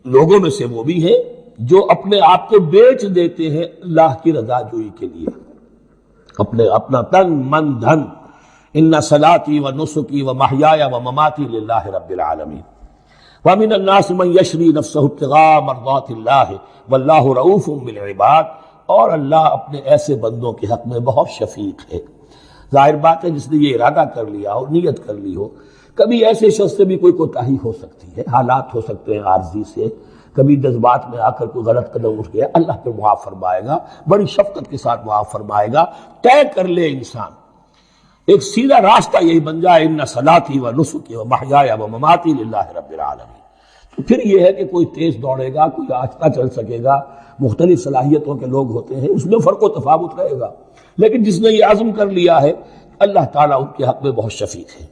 لوگوں میں سے وہ بھی ہیں جو اپنے آپ کو بیچ دیتے ہیں اللہ کی رضا جوئی کے لیے، اپنا تن من دھن، ان صلاتی و نسکی و محیای و مماتی للہ رب العالمین ومن الناس من یشری نفسہ ابتغاء مرضات اللہ واللہ رؤوف بالعباد، اور اللہ اپنے ایسے بندوں کے حق میں بہت شفیق ہے۔ ظاہر بات ہے جس نے یہ ارادہ کر لیا ہو، نیت کر لی ہو، کبھی ایسے شخص سے بھی کوئی کوتاہی ہو سکتی ہے، حالات ہو سکتے ہیں عارضی سے، کبھی جذبات میں آ کر کوئی غلط قدم اٹھ گیا، اللہ پھر معاف فرمائے گا، بڑی شفقت کے ساتھ معاف فرمائے گا۔ طے کر لے انسان، ایک سیدھا راستہ یہی بن جائے، ان صلاتی و نسکی و محیای و مماتی للہ رب العالمین۔ تو پھر یہ ہے کہ کوئی تیز دوڑے گا، کوئی آہستہ چل سکے گا، مختلف صلاحیتوں کے لوگ ہوتے ہیں، اس میں فرق و تفاوت رہے گا، لیکن جس نے یہ عزم کر لیا ہے اللہ تعالیٰ ان کے حق میں بہت شفیق ہے۔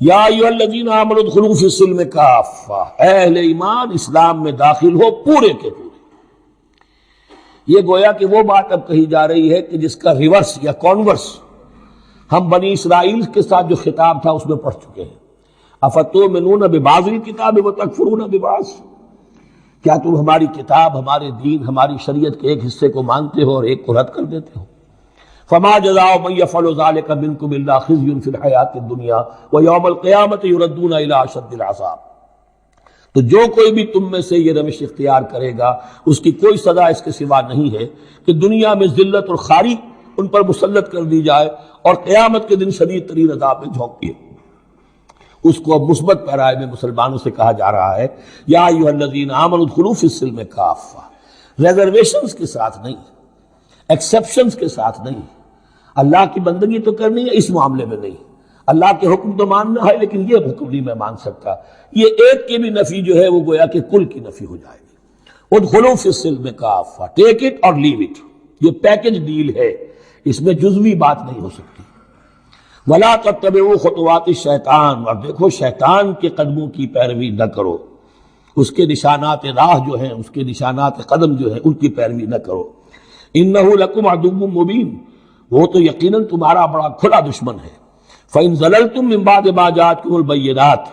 یا ایھا الذین آمنوا ادخلوا فی السلم کافہ، اے اہل ایمان اسلام میں داخل ہو پورے کے پورے۔ یہ گویا کہ وہ بات اب کہی جا رہی ہے کہ جس کا ریورس یا کانورس ہم بنی اسرائیل کے ساتھ جو خطاب تھا اس میں پڑھ چکے ہیں۔ افتؤمنون ببعض الکتاب وتکفرون ببعض، کیا تم ہماری کتاب، ہمارے دین، ہماری شریعت کے ایک حصے کو مانتے ہو اور ایک کو رد کر دیتے ہو؟ فما جزاء من يفعل ذلك منكم الا خزي في الحیاۃ الدنیا ويوم القیامۃ يردون الى اشد العذاب۔ تو جو کوئی بھی تم میں سے یہ روش اختیار کرے گا اس کی کوئی سزا اس کے سوا نہیں ہے کہ دنیا میں ذلت اور خواری ان پر مسلط کر دی جائے اور قیامت کے دن شدید ترین عذاب میں جھونک دیے۔ اس کو اب مثبت پیرائے میں مسلمانوں سے کہا جا رہا ہے یا ایھا الذین آمنوا ادخلوا فی السلم کافہ، ریزرویشنز کے ساتھ نہیں، ایکسیپشنز کے ساتھ نہیں۔ اللہ کی بندگی تو کرنی ہے، اس معاملے میں نہیں، اللہ کے حکم تو ماننا ہے لیکن یہ حکم نہیں میں مان سکتا، یہ ایک کی بھی نفی جو ہے وہ گویا کہ کل کی نفی ہو جائے گی۔ ادخلوا فی السلم کافہ، ٹیک اٹ اور لیو اٹ، یہ پیکج ڈیل ہے، اس میں جزوی بات نہیں ہو سکتی۔ وَلَا تَتَّبِعُوا خُطُوَاتِ الشَّيْطَانِ، اور دیکھو شیطان کے قدموں کی پیروی نہ کرو، اس کے نشانات راہ جو ہیں، اس کے نشانات قدم جو ہیں ان کی پیروی نہ کرو۔ إِنَّهُ لَكُمْ عَدُوٌّ مُّبِينٌ، وہ تو یقیناً تمہارا بڑا کھلا دشمن ہے۔ فَإِن زَلَلْتُم مِّن بَعْدِ مَا جَاءَتْكُمُ الْبَيِّنَاتُ،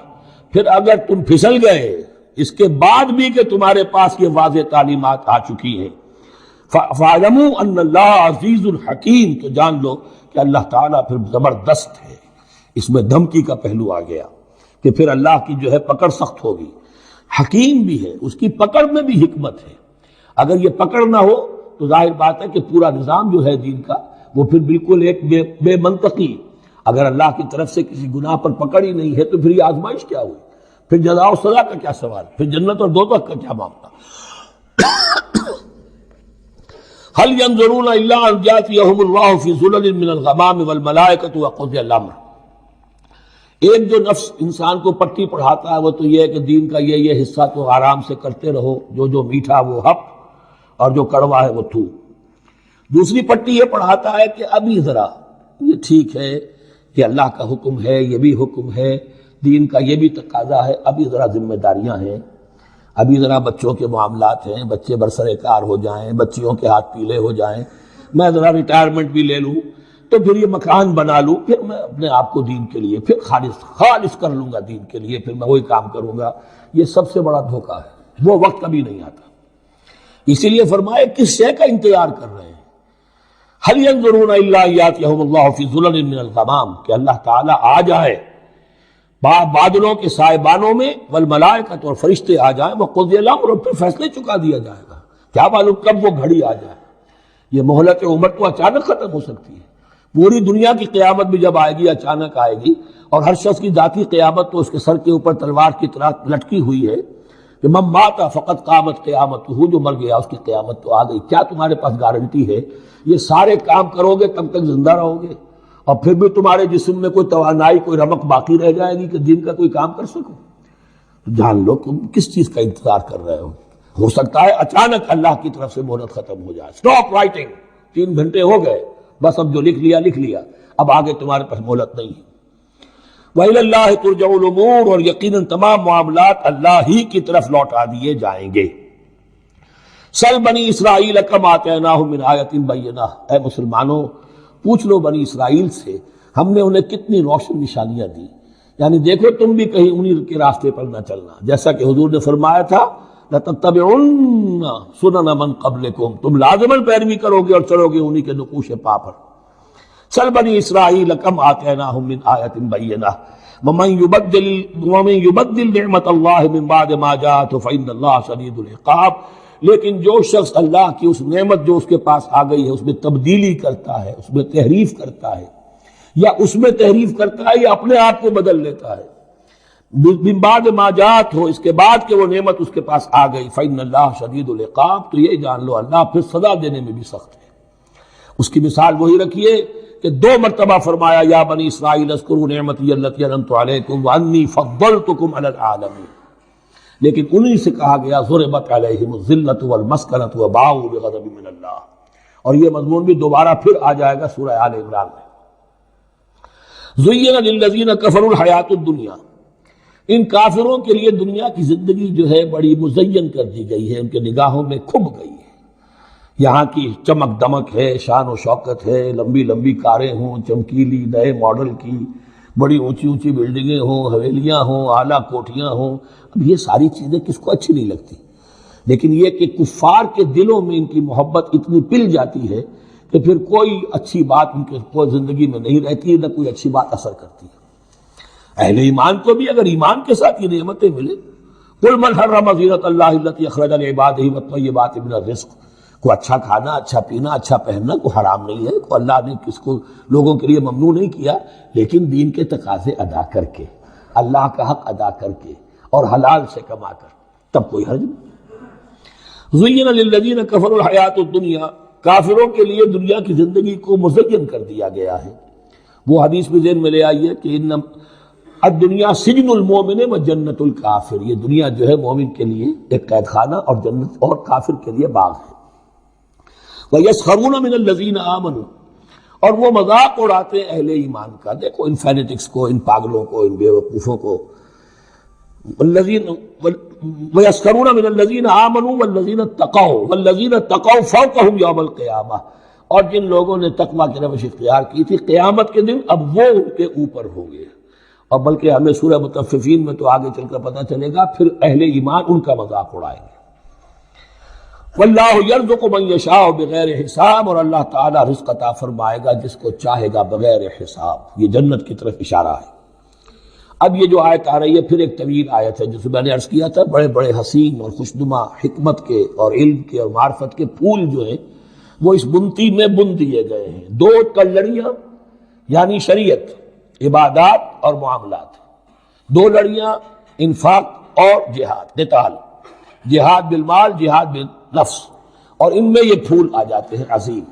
پھر اگر تم پھسل گئے اس کے بعد بھی کہ تمہارے پاس یہ واضح تعلیمات آ چکی ہیں، فَاعْلَمُوا أَنَّ اللَّهَ عَزِيزٌ حَكِيمٌ، تو جان لو کہ اللہ تعالیٰ پھر زبردست ہے۔ اس میں دھمکی کا پہلو آ گیا کہ پھر اللہ کی جو ہے پکڑ سخت ہوگی، حکیم بھی ہے، اس کی پکڑ میں بھی حکمت ہے۔ اگر یہ پکڑ نہ ہو تو ظاہر بات ہے کہ پورا نظام جو ہے دین کا وہ پھر بالکل ایک بے منطقی، اگر اللہ کی طرف سے کسی گناہ پر پکڑ ہی نہیں ہے تو پھر یہ آزمائش کیا ہوئی، پھر جزا و سزا کا کیا سوال، پھر جنت اور دوزخ کا کیا معاملہ۔ هل ينظرون الا ان ياتيهم الله في ظلل من الغمام والملائكة وقضي الامر۔ ایک جو نفس انسان کو پٹی پڑھاتا ہے وہ تو یہ ہے کہ دین کا یہ حصہ تو آرام سے کرتے رہو، جو میٹھا وہ ہپ اور جو کڑوا ہے وہ تھو۔ دوسری پٹی یہ پڑھاتا ہے کہ ابھی ذرا یہ ٹھیک ہے کہ اللہ کا حکم ہے، یہ بھی حکم ہے، دین کا یہ بھی تقاضا ہے، ابھی ذرا ذمہ داریاں ہیں، ابھی ذرا بچوں کے معاملات ہیں، بچے برسر کار ہو جائیں، بچیوں کے ہاتھ پیلے ہو جائیں، میں ذرا ریٹائرمنٹ بھی لے لوں تو پھر یہ مکان بنا لوں، پھر میں اپنے آپ کو دین کے لیے پھر خالص کر لوں گا، دین کے لیے پھر میں وہی کام کروں گا۔ یہ سب سے بڑا دھوکہ ہے، وہ وقت کبھی نہیں آتا۔ اسی لیے فرمائے کس شے کا انتظار کر رہے ہیں؟ هل ينظرون الا ان ياتيهم الله في ظلل من الغمام، کہ اللہ تعالیٰ آ جائے بادلوں کے سائبانوں میں، والملائکۃ اور فرشتے آ جائیں، وقضی الامر اور پھر فیصلے چکا دیا جائے گا۔ کیا معلوم کب وہ گھڑی آ جائے، یہ مہلت عمر تو اچانک ختم ہو سکتی ہے، پوری دنیا کی قیامت بھی جب آئے گی اچانک آئے گی، اور ہر شخص کی ذاتی قیامت تو اس کے سر کے اوپر تلوار کی طرح لٹکی ہوئی ہے کہ من مات فقط قامت قیامتہ، جو مر گیا اس کی قیامت تو آ گئی۔ کیا تمہارے پاس گارنٹی ہے یہ سارے کام کرو گے تب تک زندہ رہو گے اور پھر بھی تمہارے جسم میں کوئی توانائی، کوئی رمق باقی رہ جائے گی کہ دین کا کوئی کام کر سکو؟ تو جان لو تم کس چیز کا انتظار کر رہے ہو سکتا ہے اچانک اللہ کی طرف سے مہلت ختم ہو جائے، اسٹاپ رائٹنگ، 3 گھنٹے ہو گئے، بس اب جو لکھ لیا، اب آگے تمہارے پاس مہلت نہیں ہے۔ وَإِلَى اللَّهِ تُرْجَعُ الْأُمُورُ، اور یقیناً تمام معاملات اللہ ہی کی طرف لوٹا دیے جائیں گے۔ سل بنی اسرائیل کم آتیناہم من آیۃ بینہ، اے مسلمانوں پوچھ لو بنی اسرائیل سے ہم نے انہیں کتنی روشن نشانیاں دی، یعنی دیکھو تم بھی کہیں انہی کے راستے پر نہ چلنا، جیسا کہ حضور نے فرمایا تھا لَتَتَّبِعُنَّ سُنَنَ مَن قَبْلِكُمْ، تم لازماً پیروی کرو گے اور چلو گے انہی کے نقوش پا پر۔ سل بنی اسرائیل کم آتیناہم من آیۃ بینہ ومن یبدل نعمت اللہ من بعد ما جاءتہ فإن اللہ شدید العقاب، لیکن جو شخص اللہ کی اس نعمت جو اس کے پاس آ گئی ہے اس میں تبدیلی کرتا ہے، اس میں تحریف کرتا ہے، یا اس میں تحریف کرتا ہے یا اپنے آپ کو بدل لیتا ہے، من بعد ما جاءت ہو، اس کے بعد کہ وہ نعمت اس کے پاس آ گئی، فإن اللہ شدید العقاب، تو یہ جان لو اللہ پھر سزا دینے میں بھی سخت ہے۔ اس کی مثال وہی رکھیے کہ 2 مرتبہ فرمایا یا بنی اسرائیل اذکروا نعمتی التی انعمت علیکم وانی فضلتکم علی العالمین، لیکن انہی سے کہا گیا ضربت علیہم الذلۃ والمسکنۃ وباؤوا بغضب من اللہ، اور یہ مضمون بھی دوبارہ پھر آ جائے گا سورہ آل عمران میں۔ زین للذین کفروا الحیاۃ الدنیا، ان کافروں کے لیے دنیا کی زندگی جو ہے بڑی مزین کر دی گئی ہے، ان کے نگاہوں میں کھب گئی ہے، یہاں کی چمک دمک ہے، شان و شوکت ہے، لمبی لمبی کاریں ہوں، چمکیلی نئے ماڈل کی، بڑی اونچی اونچی بلڈنگیں ہوں، حویلیاں ہوں، اعلیٰ کوٹھیاں ہوں، اب یہ ساری چیزیں کس کو اچھی نہیں لگتی، لیکن یہ کہ کفار کے دلوں میں ان کی محبت اتنی پل جاتی ہے کہ پھر کوئی اچھی بات ان کے کوئی زندگی میں نہیں رہتی، نہ کوئی اچھی بات اثر کرتی ہے۔ اہل ایمان کو بھی اگر ایمان کے ساتھ یہ نعمتیں ملیں، قل من حرم زینۃ اللہ التی اخرج لعبادہ والطیبات من الرزق، کو اچھا کھانا، اچھا پینا، اچھا پہننا کوئی حرام نہیں ہے، کو اللہ نے کس کو لوگوں کے لیے ممنوع نہیں کیا، لیکن دین کے تقاضے ادا کر کے، اللہ کا حق ادا کر کے اور حلال سے کما کر، تب کوئی حرج نہیں۔ زین للذین کفروا الحیاۃ الدنیا، کافروں کے لیے دنیا کی زندگی کو مزین کر دیا گیا ہے۔ وہ حدیث بھی ذہن میں لے آئیے کہ ان الدنیا سجن المومن و جنت الکافر، یہ دنیا جو ہے مومن کے لیے ایک قید خانہ اور جنت اور کافر کے لیے باغ ہے۔ وَيَسْخَرُونَ مِنَ الَّذِينَ آمَنُوا، اور وہ مذاق اڑاتے ہیں اہل ایمان کا، دیکھو ان فینیٹکس کو، ان پاگلوں کو، ان بیوقوفوں کو۔ وَيَسْخَرُونَ مِنَ الَّذِينَ آمَنُوا وَالَّذِينَ اتَّقَوْا وَالَّذِينَ اتَّقَوْا فَوْقَهُمْ يَوْمَ الْقِيَامَةِ، اور جن لوگوں نے تقویٰ کی روش اختیار کی تھی قیامت کے دن اب وہ ان کے اوپر ہوں گے، اور بلکہ ہمیں سورہ مطففین میں تو آگے چل کر پتہ چلے گا پھر اہل ایمان ان کا مذاق اڑائیں گے۔ واللہ یرزق من یشاء بغیر حساب، اور اللہ تعالیٰ رزق عطا فرمائے گا جس کو چاہے گا بغیر حساب، یہ جنت کی طرف اشارہ ہے۔ اب یہ جو آیت آ رہی ہے پھر ایک طویل آیت ہے، جسے میں نے عرض کیا تھا بڑے بڑے حسین اور خوشنما حکمت کے اور علم کے اور معرفت کے پھول جو ہیں وہ اس بنتی میں بن دیے گئے ہیں۔ 2 کلڑیاں یعنی شریعت، عبادات اور معاملات، 2 لڑیاں انفاق اور جہاد، قتال، جہاد بالمال، جہاد بالنفس، اور ان میں یہ پھول آ جاتے ہیں عظیم۔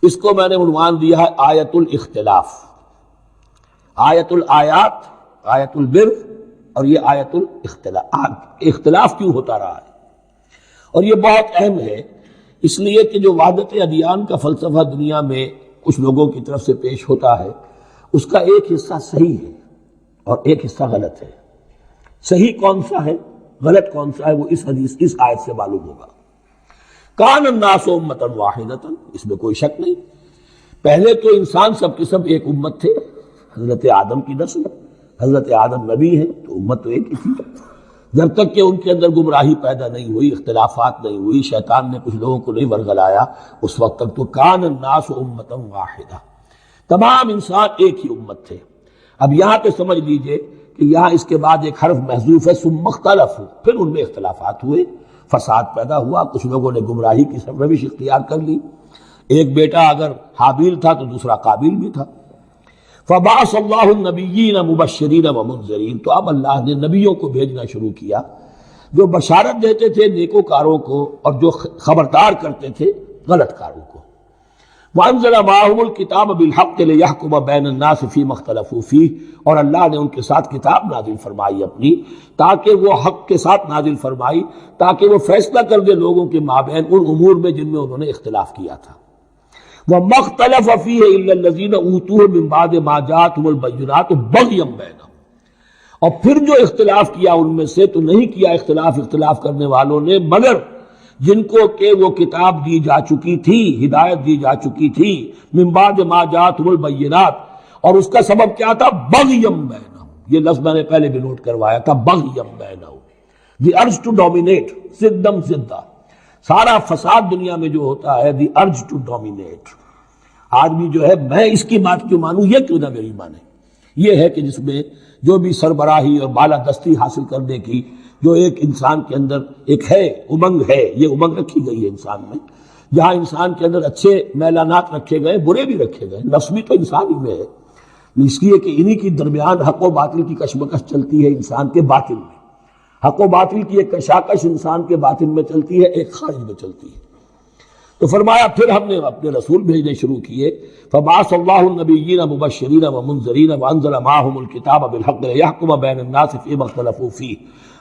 اس کو میں نے عنوان دیا ہے آیت الاختلاف، آیت الآیات، آیت البر، اور یہ آیت الاختلاف۔ اختلاف کیوں ہوتا رہا ہے؟ اور یہ بہت اہم ہے، اس لیے کہ جو وحدت ادیان کا فلسفہ دنیا میں کچھ لوگوں کی طرف سے پیش ہوتا ہے اس کا ایک حصہ صحیح ہے اور ایک حصہ غلط ہے۔ صحیح کون سا ہے، غلط کون سا ہے، وہ اس حدیث اس آیت سے معلوم ہوگا۔ کان الناس امۃ واحدۃ، اس میں کوئی شک نہیں، پہلے تو انسان سب کے سب ایک امت تھے، حضرت آدم کی نسل، حضرت آدم نبی ہیں تو امت تو ایک ہی تھی، جب تک کہ ان کے اندر گمراہی پیدا نہیں ہوئی، اختلافات نہیں ہوئی، شیطان نے کچھ لوگوں کو نہیں ورگلایا، اس وقت تک تو کان الناس امۃ واحدہ، تمام انسان ایک ہی امت تھے۔ اب یہاں پہ سمجھ لیجئے کہ یہاں اس کے بعد ایک حرف محذوف ہے، ثم اختلفوا، پھر ان میں اختلافات ہوئے، فساد پیدا ہوا، کچھ لوگوں نے گمراہی کی روش اختیار کر لی، ایک بیٹا اگر حابیل تھا تو دوسرا قابیل بھی تھا۔ فبعث اللہ النبیین مبشرین ومنذرین، تو اب اللہ نے نبیوں کو بھیجنا شروع کیا جو بشارت دیتے تھے نیکوکاروں کو اور جو خبردار کرتے تھے غلط کاروں کو۔ وانزل معهم الکتاب بالحق لیحکم بین الناس فیما اختلفوا فیہ، اور اللہ نے ان کے ساتھ کتاب نازل فرمائی اپنی، تاکہ وہ حق کے ساتھ نازل فرمائی، تاکہ وہ فیصلہ کر دے لوگوں کے مابین ان امور میں جن میں انہوں نے اختلاف کیا تھا۔ وَمَا اخْتَلَفَ فِيهِ إِلَّا الَّذِينَ أُوتُوهُ مِن بَعْدِ مَا جَاءَتْهُمُ الْبَيِّنَاتُ بَغْيًا بَيْنَهُمْ، اور پھر جو اختلاف کیا ان میں سے، تو نہیں کیا اختلاف کرنے والوں نے مگر جن کو کہ وہ کتاب دی جا چکی تھی، ہدایت دی جا چکی تھی، من بعد ما جاءتهم البینات، اور اس کا سبب کیا تھا، بغیم بینہم، یہ لفظ میں نے پہلے بھی نوٹ کروایا تھا، بغیم بینہم، دی ارج ٹو ڈومینیٹ، زدم زدہ، سارا فساد دنیا میں جو ہوتا ہے دی ارج ٹو ڈومینیٹ، آدمی جو ہے میں اس کی بات کیوں مانوں، یہ کیوں نہ میری مانے، یہ ہے کہ جس میں جو بھی سربراہی اور بالادستی حاصل کرنے کی جو ایک انسان کے اندر ایک ہے امنگ ہے، یہ امنگ رکھی گئی ہے انسان میں، جہاں انسان کے اندر اچھے میلانات رکھے گئے، برے بھی رکھے گئے، نفس بھی تو انسان ہی میں ہے، اس لیے کہ انہی کی درمیان حق و باطل کی کشمکش چلتی ہے انسان کے باطن میں، حق و باطل کی ایک کشاکش انسان کے باطن میں چلتی ہے، ایک خارج میں چلتی ہے۔ تو فرمایا پھر ہم نے اپنے رسول بھیجنے شروع کیے، فبعث اللہ النبیین مبشرین ومنذرین وانزل معهم الکتاب بالحق لیحکم بین الناس فیما اختلفوا فیہ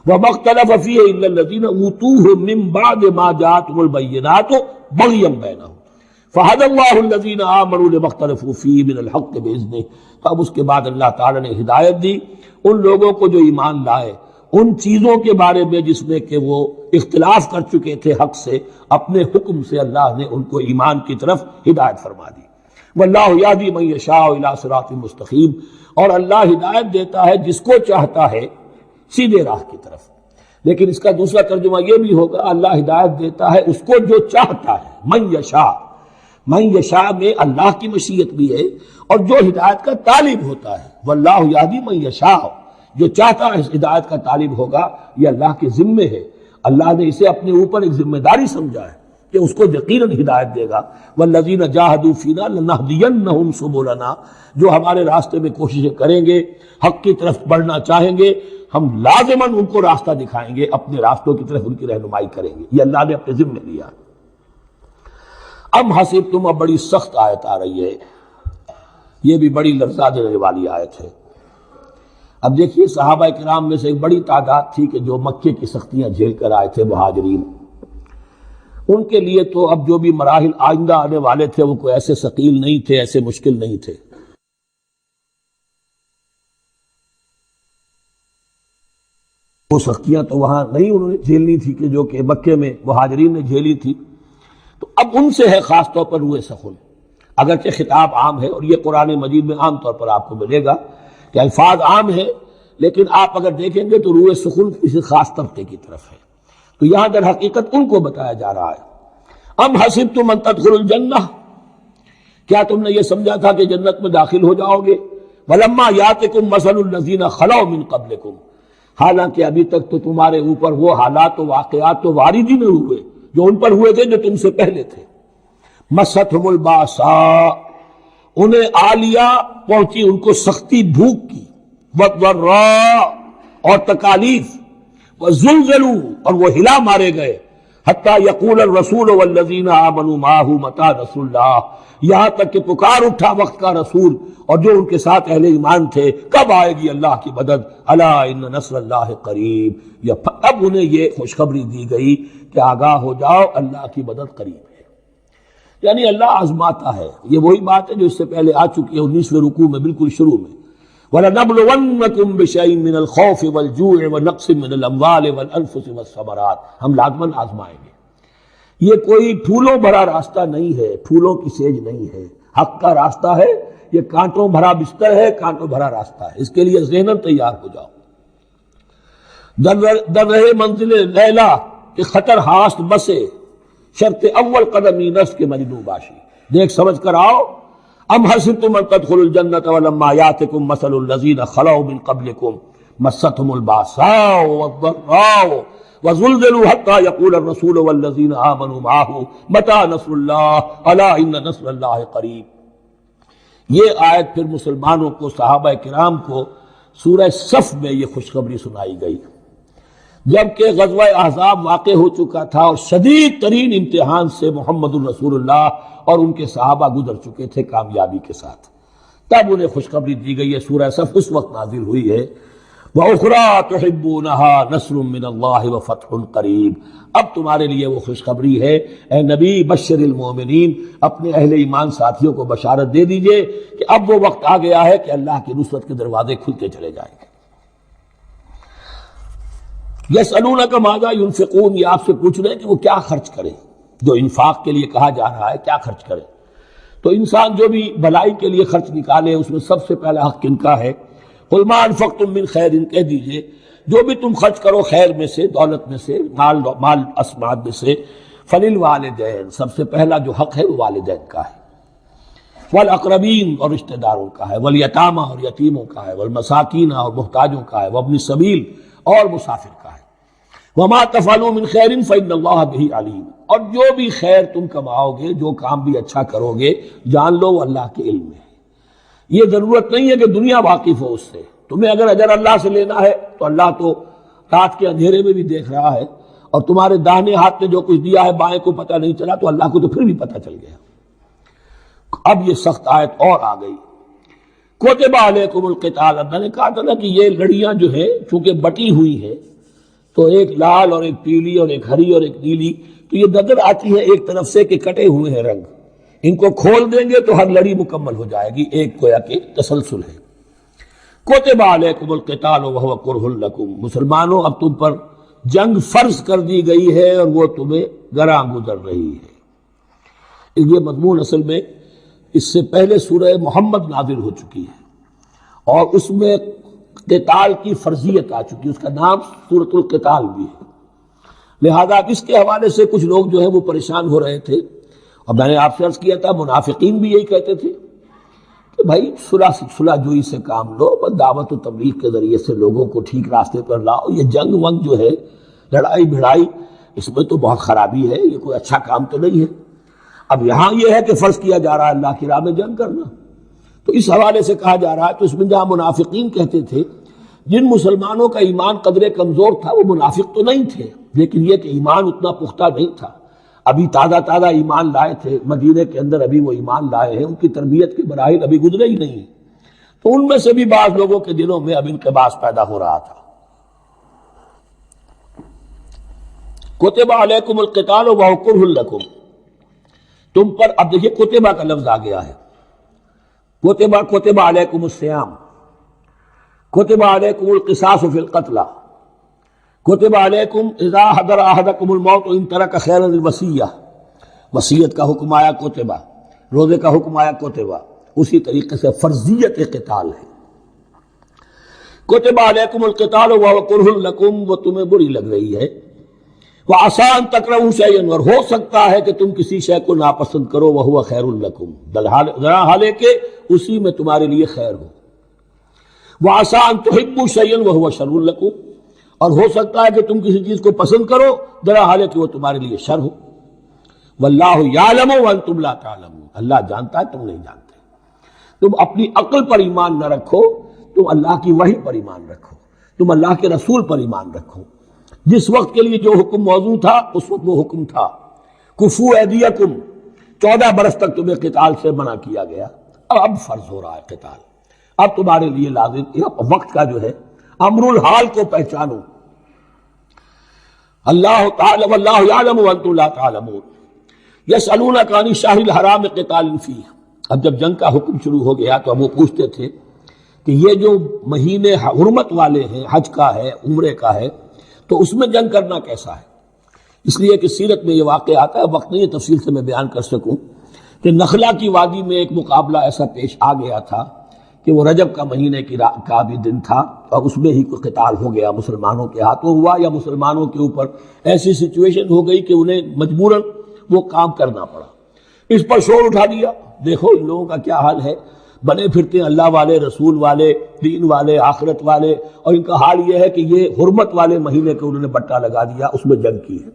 وما اختلف فیہ الا الذین اوتوہ من بعد ما جاءتهم البینات بغیا بینہم فہدی اللہ الذین آمنوا لما اختلفوا فیہ من الحق باذنہ۔ اب اس کے بعد اللہ تعالی نے ہدایت دی ان لوگوں کو جو ایمان لائے ان چیزوں کے بارے میں جس میں کہ وہ اختلاف کر چکے تھے حق سے، اپنے حکم سے اللہ نے ان کو ایمان کی طرف ہدایت فرما دی۔ واللہ یہدی من یشاء الی صراط مستقیم، اور اللہ ہدایت دیتا ہے جس کو چاہتا ہے سیدھے راہ کی طرف۔ لیکن اس کا دوسرا ترجمہ یہ بھی ہوگا اللہ ہدایت دیتا ہے اس کو جو چاہتا ہے، من یشاء، من یشاء میں اللہ کی مشیت بھی ہے اور جو ہدایت کا طالب ہوتا ہے، واللہ یہدی من یشاء، جو چاہتا ہے اس ہدایت کا طالب ہوگا، یہ اللہ کے ذمے ہے، اللہ نے اسے اپنے اوپر ایک ذمہ داری سمجھا ہے کہ اس کو یقیناً ہدایت دے گا۔ والذین جاہدوا فینا لنہدینہم سبلنا، جو ہمارے راستے میں کوششیں کریں گے، حق کی طرف بڑھنا چاہیں گے، ہم لازماً ان کو راستہ دکھائیں گے، اپنے راستوں کی طرف ان کی رہنمائی کریں گے، یہ اللہ نے اپنے ذمے لیا۔ ام حسبتم، اب بڑی سخت آیت آ رہی ہے، یہ بھی بڑی لرزا دینے والی آیت ہے۔ اب دیکھیے صحابہ کرام میں سے ایک بڑی تعداد تھی کہ جو مکے کی سختیاں جھیل کر آئے تھے، مہاجرین، ان کے لیے تو اب جو بھی مراحل آئندہ آنے والے تھے وہ کوئی ایسے ثقیل نہیں تھے، ایسے مشکل نہیں تھے۔ وہ سختیاں تو وہاں نہیں انہوں نے جھیلنی تھی کہ جو کہ مکے میں مہاجرین نے جھیلی تھی، تو اب ان سے ہے خاص طور پر روئے سخن، اگرچہ خطاب عام ہے، اور یہ قرآن مجید میں عام طور پر آپ کو ملے گا کہ الفاظ عام ہیں، لیکن آپ اگر دیکھیں گے تو روئے سخن کسی خاص طبقے کی طرف ہے، تو یہاں در حقیقت ان کو بتایا جا رہا ہے۔ ام حسبتم ان تدخلوا الجنہ، کیا تم نے یہ سمجھا تھا کہ جنت میں داخل ہو جاؤ گے؟ ولما یاتکم مثل الذین خلوا من قبلکم، حالانکہ ابھی تک تو تمہارے اوپر وہ حالات و واقعات تو وارد ہی نہیں ہوئے جو ان پر ہوئے تھے جو تم سے پہلے تھے۔ مستہم الباساء، انہیں آ لیا، پہنچی ان کو سختی بھوک کی، والضراء، اور تکالیف، وزلزلوا، اور وہ ہلا مارے گئے، حتی یقول الرسول والذین آمنوا معہ متی نصر اللہ، یہاں تک کہ پکار اٹھا وقت کا رسول اور جو ان کے ساتھ اہل ایمان تھے، کب آئے گی اللہ کی مدد، الا ان نصر اللہ قریب، اب انہیں یہ خوشخبری دی گئی کہ آگاہ ہو جاؤ اللہ کی مدد قریب ہے۔ یعنی اللہ آزماتا ہے، یہ وہی بات ہے جو اس سے پہلے آ چکی ہے 19ویں رکوع میں بالکل شروع میں، وَلَنَبْلُوَنَّكُمْ بِشَيْءٍ مِّنَ الْخَوْفِ وَالْجُوعِ وَنَقْصٍ مِّنَ الْأَمْوَالِ وَالْأَنفُسِ وَالثَّمَرَاتِ، ہم لازماً آزمائیں گے۔ یہ کوئی پھولوں بھرا راستہ نہیں ہے، پھولوں کی سیج نہیں ہے، حق کا راستہ ہے، یہ کانٹوں بھرا بستر ہے، کانٹوں بھرا راستہ ہے، اس کے لیے ذہناً تیار ہو جاؤ۔ در رہے منزل لیلا کہ خطر ہاست بسے، شرط اول قدمی نفس کے مجنو باشی، دیکھ سمجھ کر آؤ۔ ام حسبتم ان تدخلوا الجنة ولما یاتکم مثل الذین خلوا من قبلکم مستهم الباساء والضراء وزلزلوا حتى يقول الرسول والذین آمنوا معه متی نصر اللہ الا ان نصر اللہ قریب۔ یہ آیت پھر مسلمانوں کو، صحابہ کرام کو سورہ صف میں یہ خوشخبری سنائی گئی، جبکہ غزوہ احزاب واقع ہو چکا تھا اور شدید ترین امتحان سے محمد الرسول اللہ اور ان کے صحابہ گزر چکے تھے کامیابی کے ساتھ، تب انہیں خوشخبری دی گئی ہے۔ سورہ صف اس وقت نازل ہوئی ہے، وَأُخْرَىٰ تُحِبُّونَهَا نَصْرٌ مِّنَ اللَّهِ وَفَتْحٌ قَرِيبٌ، اب تمہارے لیے وہ خوشخبری ہے اے نبی، بشر المومنین، اپنے اہل ایمان ساتھیوں کو بشارت دے دیجئے کہ اب وہ وقت آ گیا ہے کہ اللہ کی نصرت کے دروازے کھلتے چلے جائیں گے۔ یسألونک ماذا ینفقون، یہ آپ سے پوچھ رہے ہیں کہ وہ کیا خرچ کریں، جو انفاق کے لیے کہا جا رہا ہے کیا خرچ کریں۔ تو انسان جو بھی بھلائی کے لیے خرچ نکالے اس میں سب سے پہلا حق کن کا ہے؟ قل ما انفقتم من خیر، کہہ دیجئے جو بھی تم خرچ کرو خیر میں سے، دولت میں سے، مال اسماد میں سے، فللوالدین، سب سے پہلا جو حق ہے وہ والدین کا ہے، والاقربین اور رشتہ داروں کا ہے، والیتامى اور یتیموں کا ہے، والمساکین اور محتاجوں کا ہے، وابن السبیل اور مسافر کا ہے، وما تفعلوا من خیر فإن اللہ بہ علیم، اور جو بھی خیر تم کماؤ گے، جو کام بھی اچھا کرو گے، جان لو وہ اللہ کے علم میں ہے۔ یہ ضرورت نہیں ہے کہ دنیا واقف ہو اس سے، تمہیں اگر اجر اللہ سے لینا ہے تو اللہ تو رات کے اندھیرے میں بھی دیکھ رہا ہے، اور تمہارے داہنے ہاتھ نے جو کچھ دیا ہے بائیں کو پتہ نہیں چلا تو اللہ کو تو پھر بھی پتہ چل گیا۔ اب یہ سخت آیت اور آ گئی، کتب علیکم القتال، اللہ نے کہا تھا نا کہ یہ لڑیاں جو ہیں چونکہ بٹی ہوئی ہیں تو ایک لال اور ایک پیلی اور ایک ہری اور ایک نیلی، تو یہ نظر آتی ہے ایک طرف سے کہ کٹے ہوئے ہیں رنگ، ان کو کھول دیں گے تو ہر لڑی مکمل ہو جائے گی، ایک گویا کہ تسلسل ہے۔ کتب علیکم القتال وہو کرہ لکم، مسلمانوں اب تم پر جنگ فرض کر دی گئی ہے اور وہ تمہیں گراں گزر رہی ہے۔ یہ مضمون اصل میں اس سے پہلے سورہ محمد نازل ہو چکی ہے اور اس میں قتال کی فرضیت آ چکی ہے، اس کا نام سورۃ القتال بھی ہے، لہذا اس کے حوالے سے کچھ لوگ جو ہیں وہ پریشان ہو رہے تھے، اور میں نے آپ سے عرض کیا تھا منافقین بھی یہی کہتے تھے کہ بھائی صلح جوئی سے کام لو، بس دعوت و تبلیغ کے ذریعے سے لوگوں کو ٹھیک راستے پر لاؤ، یہ جنگ ونگ جو ہے، لڑائی بھڑائی، اس میں تو بہت خرابی ہے، یہ کوئی اچھا کام تو نہیں ہے۔ اب یہاں یہ ہے کہ فرض کیا جا رہا ہے اللہ کی راہ میں جنگ کرنا، تو اس حوالے سے کہا جا رہا ہے، تو اس میں جہاں منافقین کہتے تھے، جن مسلمانوں کا ایمان قدرے کمزور تھا وہ منافق تو نہیں تھے، لیکن یہ کہ ایمان اتنا پختہ نہیں تھا، ابھی تازہ ایمان لائے تھے، مدینے کے اندر ابھی وہ ایمان لائے ہیں، ان کی تربیت کے مراحل ابھی گزرے ہی نہیں، تو ان میں سے بھی بعض لوگوں کے دلوں میں اب انقباض پیدا ہو رہا تھا۔ کتب علیکم القتال وہو کرہ لکم، تم پر، اب دیکھیے کتبہ کا لفظ آ گیا ہے، کتب علیکم الصیام، کتب علیکم القصاص فی القتلى، کتب علیکم اذا حضر احدکم الموت ان ترک خیرا الوصیہ، وصیت کا حکم آیا کتبہ، روزے کا حکم آیا کتبہ، اسی طریقے سے فرضیت قتال ہے۔ کتب علیکم القتال وہو کرہ لکم، وہ تمہیں بری لگ رہی ہے، وعسیٰ ان تکرہوا شیئا، اور ہو سکتا ہے کہ تم کسی شے کو ناپسند کرو، وہو خیر لکم، ذرا حالے کہ اسی میں تمہارے لیے خیر ہو، وعسیٰ ان تحبوا شیئا وہو شر لکم، اور ہو سکتا ہے کہ تم کسی چیز کو پسند کرو ذرا حالے کہ وہ تمہارے لیے شر ہو، واللہ یعلم وانتم لا تعلمون، اللہ جانتا ہے تم نہیں جانتے۔ تم اپنی عقل پر ایمان نہ رکھو، تم اللہ کی وحی پر ایمان رکھو، تم اللہ کے رسول پر ایمان رکھو، جس وقت کے لیے جو حکم موضوع تھا اس وقت وہ حکم تھا، کفو ایدیکم، 14 برس تک تمہیں قتال سے منع کیا گیا، اب فرض ہو رہا ہے قتال، اب تمہارے لیے لازم، وقت کا جو ہے امر الحال کو پہچانو۔ اللہ تعالی واللہ یعلم وانتم لا تعلمون، یسألونک عن الشہر الحرام قتال فیہ، اب جب جنگ کا حکم شروع ہو گیا تو اب وہ پوچھتے تھے کہ یہ جو مہینے حرمت والے ہیں، حج کا ہے، عمرے کا ہے، تو اس میں جنگ کرنا کیسا ہے؟ اس لیے کہ سیرت میں یہ واقعہ آتا ہے، وقت نہیں ہے تفصیل سے میں بیان کر سکوں، کہ نخلا کی وادی میں ایک مقابلہ ایسا پیش آ گیا تھا کہ وہ رجب کا مہینے کا بھی دن تھا، اور اس میں ہی کوئی قتال ہو گیا، مسلمانوں کے ہاتھوں ہوا، یا مسلمانوں کے اوپر ایسی سچویشن ہو گئی کہ انہیں مجبوراً وہ کام کرنا پڑا، اس پر شور اٹھا دیا۔ دیکھو ان لوگوں کا کیا حال ہے، بنے پھرتے ہیں اللہ والے، رسول والے، دین والے، آخرت والے، اور ان کا حال یہ ہے کہ یہ حرمت والے مہینے کے انہوں نے بٹا لگا دیا، اس میں جنگ کی ہے۔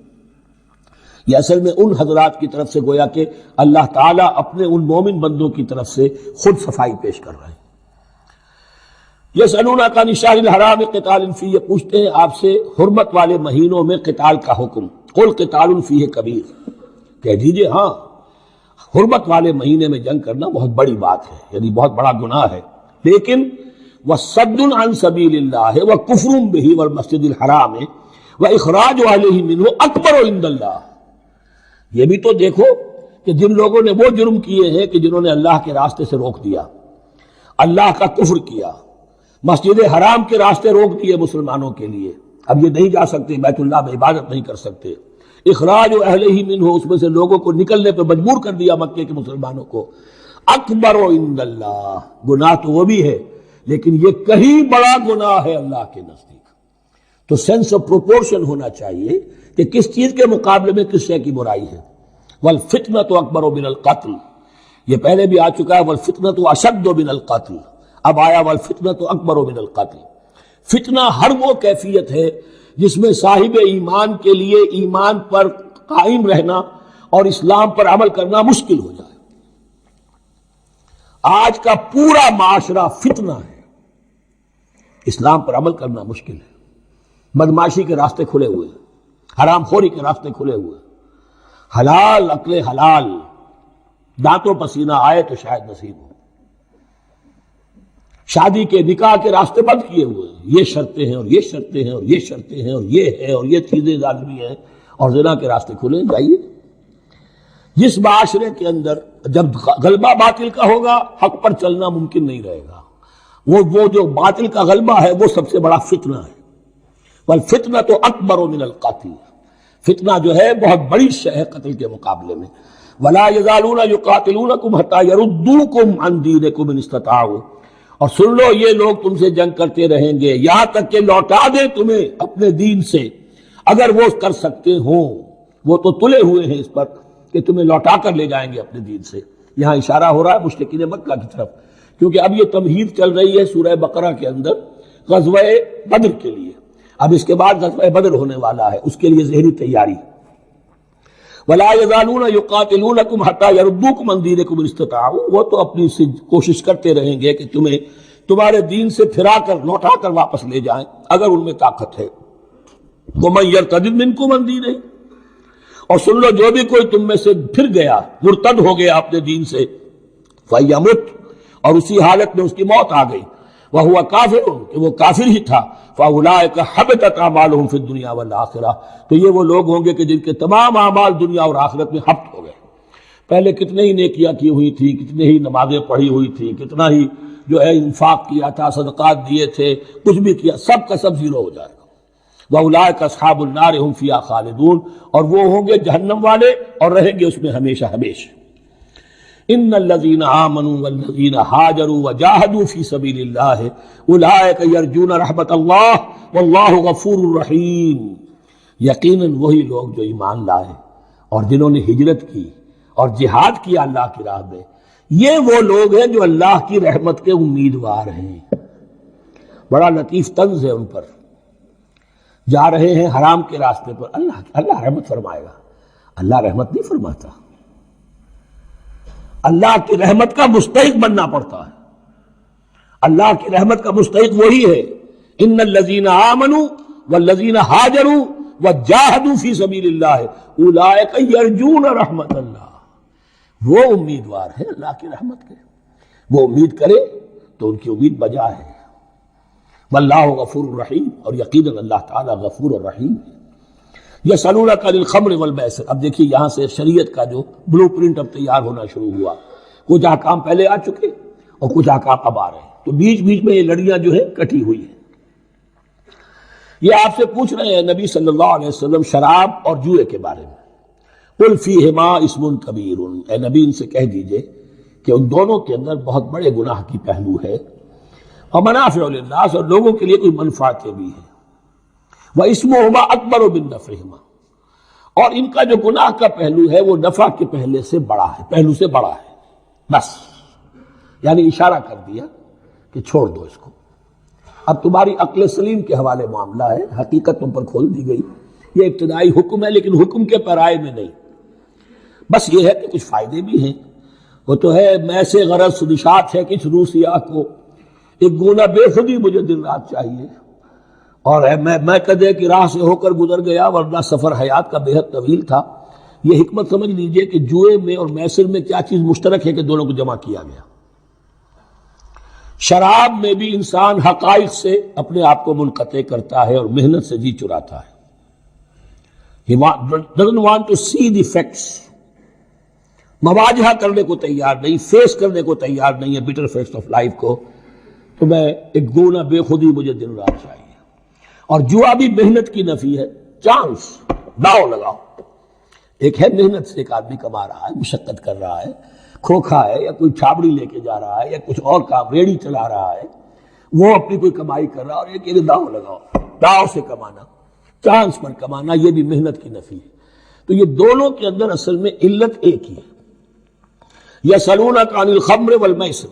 یہ اصل میں ان حضرات کی طرف سے گویا کہ اللہ تعالیٰ اپنے ان مومن بندوں کی طرف سے خود صفائی پیش کر رہے ہیں۔ یسألونک عن الشہر الحرام قتال فیہ، یہ پوچھتے ہیں آپ سے حرمت والے مہینوں میں قتال کا حکم، قل قتال فیہ کبیر، کہہ دیجئے ہاں حرمت والے مہینے میں جنگ کرنا بہت بڑی بات ہے، یعنی بہت بڑا گناہ ہے، لیکن وَصَدٌّ عَن سَبِيلِ اللَّهِ وَكُفْرٌ بِهِ وَالْمَسْجِدِ الْحَرَامِ وَإِخْرَاجُ أَهْلِهِ مِنْهُ أَكْبَرُ عِندَ اللَّهِ، یہ بھی تو دیکھو کہ جن لوگوں نے وہ جرم کیے ہیں کہ جنہوں نے اللہ کے راستے سے روک دیا، اللہ کا کفر کیا، مسجد حرام کے راستے روک دیے مسلمانوں کے لیے، اب یہ نہیں جا سکتے، بیت اللہ میں عبادت نہیں کر سکتے، اخراج اہلہ منہ، اس میں سے لوگوں کو نکلنے پہ مجبور کر دیا مکے کے مسلمانوں کو، اکبر عند اللہ، گناہ تو وہ بھی ہے لیکن یہ کہیں بڑا گناہ ہے اللہ کے نزدیک۔ تو سینس آف پروپورشن ہونا چاہیے کہ کس چیز کے مقابلے میں کس شے کی برائی ہے۔ والفتنۃ اکبر من القتل، یہ پہلے بھی آ چکا ہے، والفتنۃ اشد من القتل، اب آیا والفتنۃ اکبر من القتل۔ فتنہ ہر وہ کیفیت ہے جس میں صاحب ایمان کے لیے ایمان پر قائم رہنا اور اسلام پر عمل کرنا مشکل ہو جائے۔ آج کا پورا معاشرہ فتنہ ہے، اسلام پر عمل کرنا مشکل ہے، بدماشی کے راستے کھلے ہوئے ہیں، حرام خوری کے راستے کھلے ہوئے ہیں، حلال عقل حلال دانتوں پسینہ آئے تو شاید نصیب ہو، شادی کے نکاح کے راستے بند کیے ہوئے ہیں، یہ شرطیں ہیں اور یہ شرطیں ہیں اور یہ شرطیں ہیں اور یہ ہے اور یہ چیزیں لازمی ہیں، اور زنا کے راستے کھلے جائیے۔ جس معاشرے کے اندر جب غلبہ باطل کا ہوگا حق پر چلنا ممکن نہیں رہے گا، وہ جو باطل کا غلبہ ہے وہ سب سے بڑا فتنہ ہے۔ والفتنۃ اکبر من القتل، فتنہ جو ہے بہت بڑی شے ہے قتل کے مقابلے میں۔ ولا یزالون یقاتلونکم حتی یردوکم عن دینکم ان استطاعوا، اور سن لو یہ لوگ تم سے جنگ کرتے رہیں گے یہاں تک کہ لوٹا دیں تمہیں اپنے دین سے، اگر وہ کر سکتے ہوں۔ وہ تو تلے ہوئے ہیں اس پر کہ تمہیں لوٹا کر لے جائیں گے اپنے دین سے۔ یہاں اشارہ ہو رہا ہے مشرکین مکہ کی طرف، کیونکہ اب یہ تمہید چل رہی ہے سورہ بقرہ کے اندر غزوہ بدر کے لیے، اب اس کے بعد غزوہ بدر ہونے والا ہے، اس کے لیے ذہنی تیاری۔ وَلَا يَزَالُونَ يُقَاتِلُونَكُمْ حَتَّى يَرُدُّوكُمْ عَنْ دِينِكُمْ إِنِ اسْتَطَاعُوا، وہ تو اپنی کوشش کرتے رہیں گے کہ تمہیں تمہارے دین سے پھرا کر لوٹا کر واپس لے جائیں اگر ان میں طاقت ہے۔ وَمَن يَرْتَدِدْ مِنكُمْ عَنْ دِينِهِ، اور سن لو جو بھی کوئی تم میں سے پھر گیا، مرتد ہو گیا اپنے دین سے، فَيَمُتْ، اور اسی حالت میں اس کی موت آ گئی، وَهُوَ كَافِرٌ، کہ وہ کافر ہی تھا، فَأُولَٰئِكَ حَبِطَتْ أَعْمَالُهُمْ فِي الدُّنْيَا وَالْآخِرَةِ، تو یہ وہ لوگ ہوں گے کہ جن کے تمام اعمال دنیا اور آخرت میں حبط ہو گئے۔ پہلے کتنے ہی نیکیاں کی ہوئی تھی، کتنے ہی نمازیں پڑھی ہوئی تھی، کتنا ہی جو ہے انفاق کیا تھا، صدقات دیے تھے، کچھ بھی کیا، سب کا سب زیرو ہو جائے گا۔ وَأُولَٰئِكَ أَصْحَابُ النَّارِ هُمْ فِيهَا خَالِدُونَ، اور وہ ہوں گے جہنم والے اور رہیں گے اس میں ہمیشہ ہمیشہ۔ ان الذين آمنوا والذين هاجروا وجاهدوا في سبيل الله اولئك يرجون رحمت اللہ واللہ غفور رحیم، یقیناً وہی لوگ جو ایمان لائے اور جنہوں نے ہجرت کی اور جہاد کیا اللہ کی راہ میں، یہ وہ لوگ ہیں جو اللہ کی رحمت کے امیدوار ہیں۔ بڑا لطیف طنز ہے ان پر، جا رہے ہیں حرام کے راستے پر، اللہ رحمت فرمائے گا، اللہ رحمت نہیں فرماتا، اللہ کی رحمت کا مستحق بننا پڑتا ہے۔ اللہ کی رحمت کا مستحق وہی ہے، ان الذین آمنوا والذین ہاجروا وجاہدوا فی سبیل اللہ اولئک یرجون رحمت اللہ، وہ امیدوار ہیں اللہ کی رحمت کے، وہ امید کرے تو ان کی امید بجا ہے۔ واللہ غفور الرحیم، اور یقیناً اللہ تعالیٰ غفور الرحیم ہے۔ یسألونک عن الخمر والمیسر، اب دیکھیے یہاں سے شریعت کا جو بلو پرنٹ اب تیار ہونا شروع ہوا، کچھ احکام پہلے آ چکے اور کچھ احکام اب آ رہے ہیں، تو بیچ بیچ میں یہ لڑیاں جو ہیں کٹی ہوئی ہیں۔ یہ آپ سے پوچھ رہے ہیں نبی صلی اللہ علیہ وسلم شراب اور جوئے کے بارے میں، قل فیہما اسم کبیر، اے نبی ان سے کہہ دیجئے کہ ان دونوں کے اندر بہت بڑے گناہ کی پہلو ہے، ومنافع للناس، اور لوگوں کے لیے کوئی منفعتیں بھی ہیں، واسمہما اکبر من نفعہما، اور ان کا جو گناہ کا پہلو ہے وہ نفع کے پہلو سے بڑا ہے، بس یعنی اشارہ کر دیا کہ چھوڑ دو اس کو۔ اب تمہاری عقل سلیم کے حوالے معاملہ ہے، حقیقت تم پر کھول دی گئی، یہ ابتدائی حکم ہے لیکن حکم کے پیرائے میں نہیں، بس یہ ہے کہ کچھ فائدے بھی ہیں، وہ تو ہے میں سے غرض نشات ہے کچھ روسیا کو، ایک گونا بے خودی مجھے دن رات چاہیے، اور میں کدے کی راہ سے ہو کر گزر گیا ورنہ سفر حیات کا بے حد طویل تھا۔ یہ حکمت سمجھ لیجئے کہ جوئے میں اور میسر میں کیا چیز مشترک ہے کہ دونوں کو جمع کیا گیا۔ شراب میں بھی انسان حقائق سے اپنے آپ کو منقطع کرتا ہے اور محنت سے جی چراتا ہے، He doesn't want to see the facts، مواجہہ کرنے کو تیار نہیں، فیس کرنے کو تیار نہیں ہے bitter facts آف لائف کو، تو میں ایک گونا بے خودی مجھے دن رات چاہیے۔ اور جوا بھی محنت کی نفی ہے، چانس، داؤ لگاؤ، ایک ہے محنت سے ایک آدمی کما رہا ہے، مشقت کر رہا ہے، کھوکھا ہے یا کوئی چھابڑی لے کے جا رہا ہے یا کچھ اور کام ریڑھی چلا رہا ہے، وہ اپنی کوئی کمائی کر رہا اور ایک داؤ لگاؤ، داؤ سے کمانا، چانس پر کمانا، یہ بھی محنت کی نفی ہے۔ تو یہ دونوں کے اندر اصل میں علت ایک ہی ہے۔ یسألونک عن الخمر والمیسر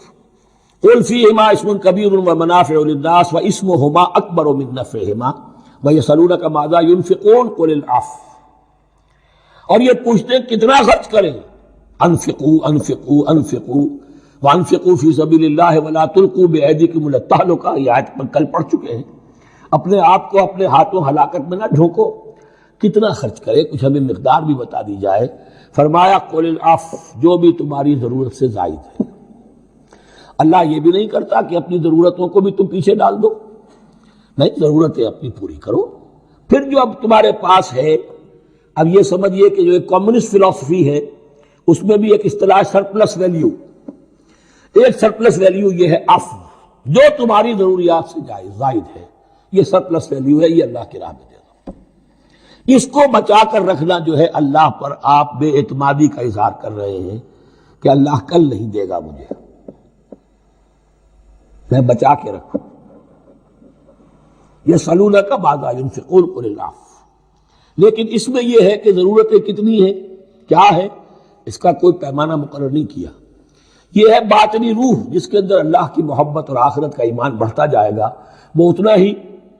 قل فیہما اسم کبیر ومنافع للناس واسمہما اکبر من نفعہما ویسألونک ماذا ينفقون قل العفو، اور یہ پوچھتے ہیں کتنا خرچ کریں، انفقوا انفقوا انفقوا وانفقوا فی سبیل اللہ ولا تلقوا بایدیکم الی التہلکہ، یہ آیت پر کل پڑھ چکے ہیں۔ اپنے آپ کو اپنے ہاتھوں ہلاکت میں نہ ڈھونکو۔ کتنا خرچ کرے، کچھ ہمیں مقدار بھی بتا دی جائے۔ فرمایا قل العفو، جو بھی تمہاری ضرورت سے زائد ہے۔ اللہ یہ بھی نہیں کرتا کہ اپنی ضرورتوں کو بھی تم پیچھے ڈال دو، نہیں، ضرورتیں اپنی پوری کرو۔ پھر جو اب تمہارے پاس ہے، اب یہ سمجھیے کہ جو ایک کمیونسٹ فلسفی ہے اس میں بھی ایک اصطلاح سرپلس ویلیو، ایک سرپلس ویلیو یہ ہے عفو، جو تمہاری ضروریات سے زائد ہے، یہ سرپلس ویلیو ہے، یہ اللہ کی راہ میں دے دو۔ اس کو بچا کر رکھنا جو ہے اللہ پر آپ بے اعتمادی کا اظہار کر رہے ہیں کہ اللہ کل نہیں دے گا مجھے، میں بچا کے رکھوں۔ یسألونک ماذا ينفقون قل العفو، لیکن اس میں یہ ہے کہ ضرورتیں کتنی ہیں، کیا ہے، اس کا کوئی پیمانہ مقرر نہیں کیا۔ یہ ہے باطنی روح، جس کے اندر اللہ کی محبت اور آخرت کا ایمان بڑھتا جائے گا، وہ اتنا ہی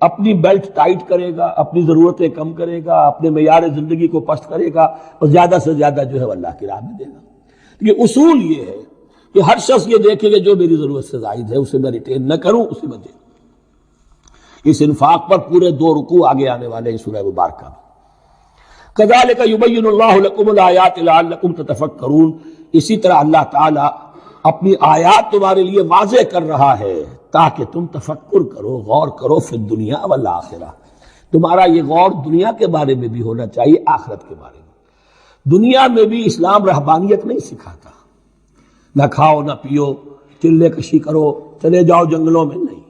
اپنی بیلٹ ٹائٹ کرے گا، اپنی ضرورتیں کم کرے گا، اپنے معیار زندگی کو پست کرے گا، اور زیادہ سے زیادہ جو ہے وہ اللہ کی راہ میں دے گا۔ یہ اصول یہ ہے کہ ہر شخص یہ دیکھے کہ جو میری ضرورت سے زائد ہے اسے میں ریٹین نہ کروں، اسے میں دے دوں۔ اس انفاق پر پورے 2 رکوع آگے آنے والے ہیں سورہ مبارکہ میں۔ کذالک یبین اللہ لکم الآیات لعلکم تتفکرون، اسی طرح اللہ تعالیٰ اپنی آیات تمہارے لیے واضح کر رہا ہے تاکہ تم تفکر کرو، غور کرو، فی الدنیا والآخرہ۔ تمہارا یہ غور دنیا کے بارے میں بھی ہونا چاہیے، آخرت کے بارے میں۔ دنیا میں بھی اسلام رہبانیت نہیں سکھاتا، نہ کھاؤ نہ پیو، چلے کشی کرو، چلے جاؤ جنگلوں میں، نہیں۔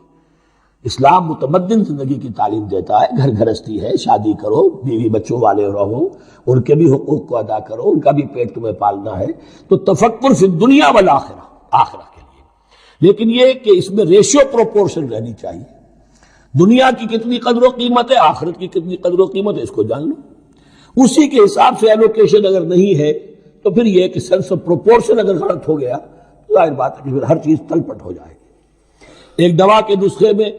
اسلام متمدن زندگی کی تعلیم دیتا ہے، گھر گھرستی ہے، شادی کرو، بیوی بچوں والے رہو، ان کے بھی حقوق کو ادا کرو، ان کا بھی پیٹ تمہیں پالنا ہے۔ تو تفکر فی الدنیا والآخرہ، آخرہ کے لیے، لیکن یہ کہ اس میں ریشیو پروپورشن رہنی چاہیے۔ دنیا کی کتنی قدر و قیمت ہے، آخرت کی کتنی قدر و قیمت ہے، اس کو جان لو۔ اسی کے حساب سے ایلوکیشن اگر نہیں ہے تو پھر یہ کہ سینس آف پروپورشن اگر غلط ہو گیا تو ظاہر بات ہے کہ پھر ہر چیز تلپٹ ہو جائے گی۔ ایک دوا کے نسخے میں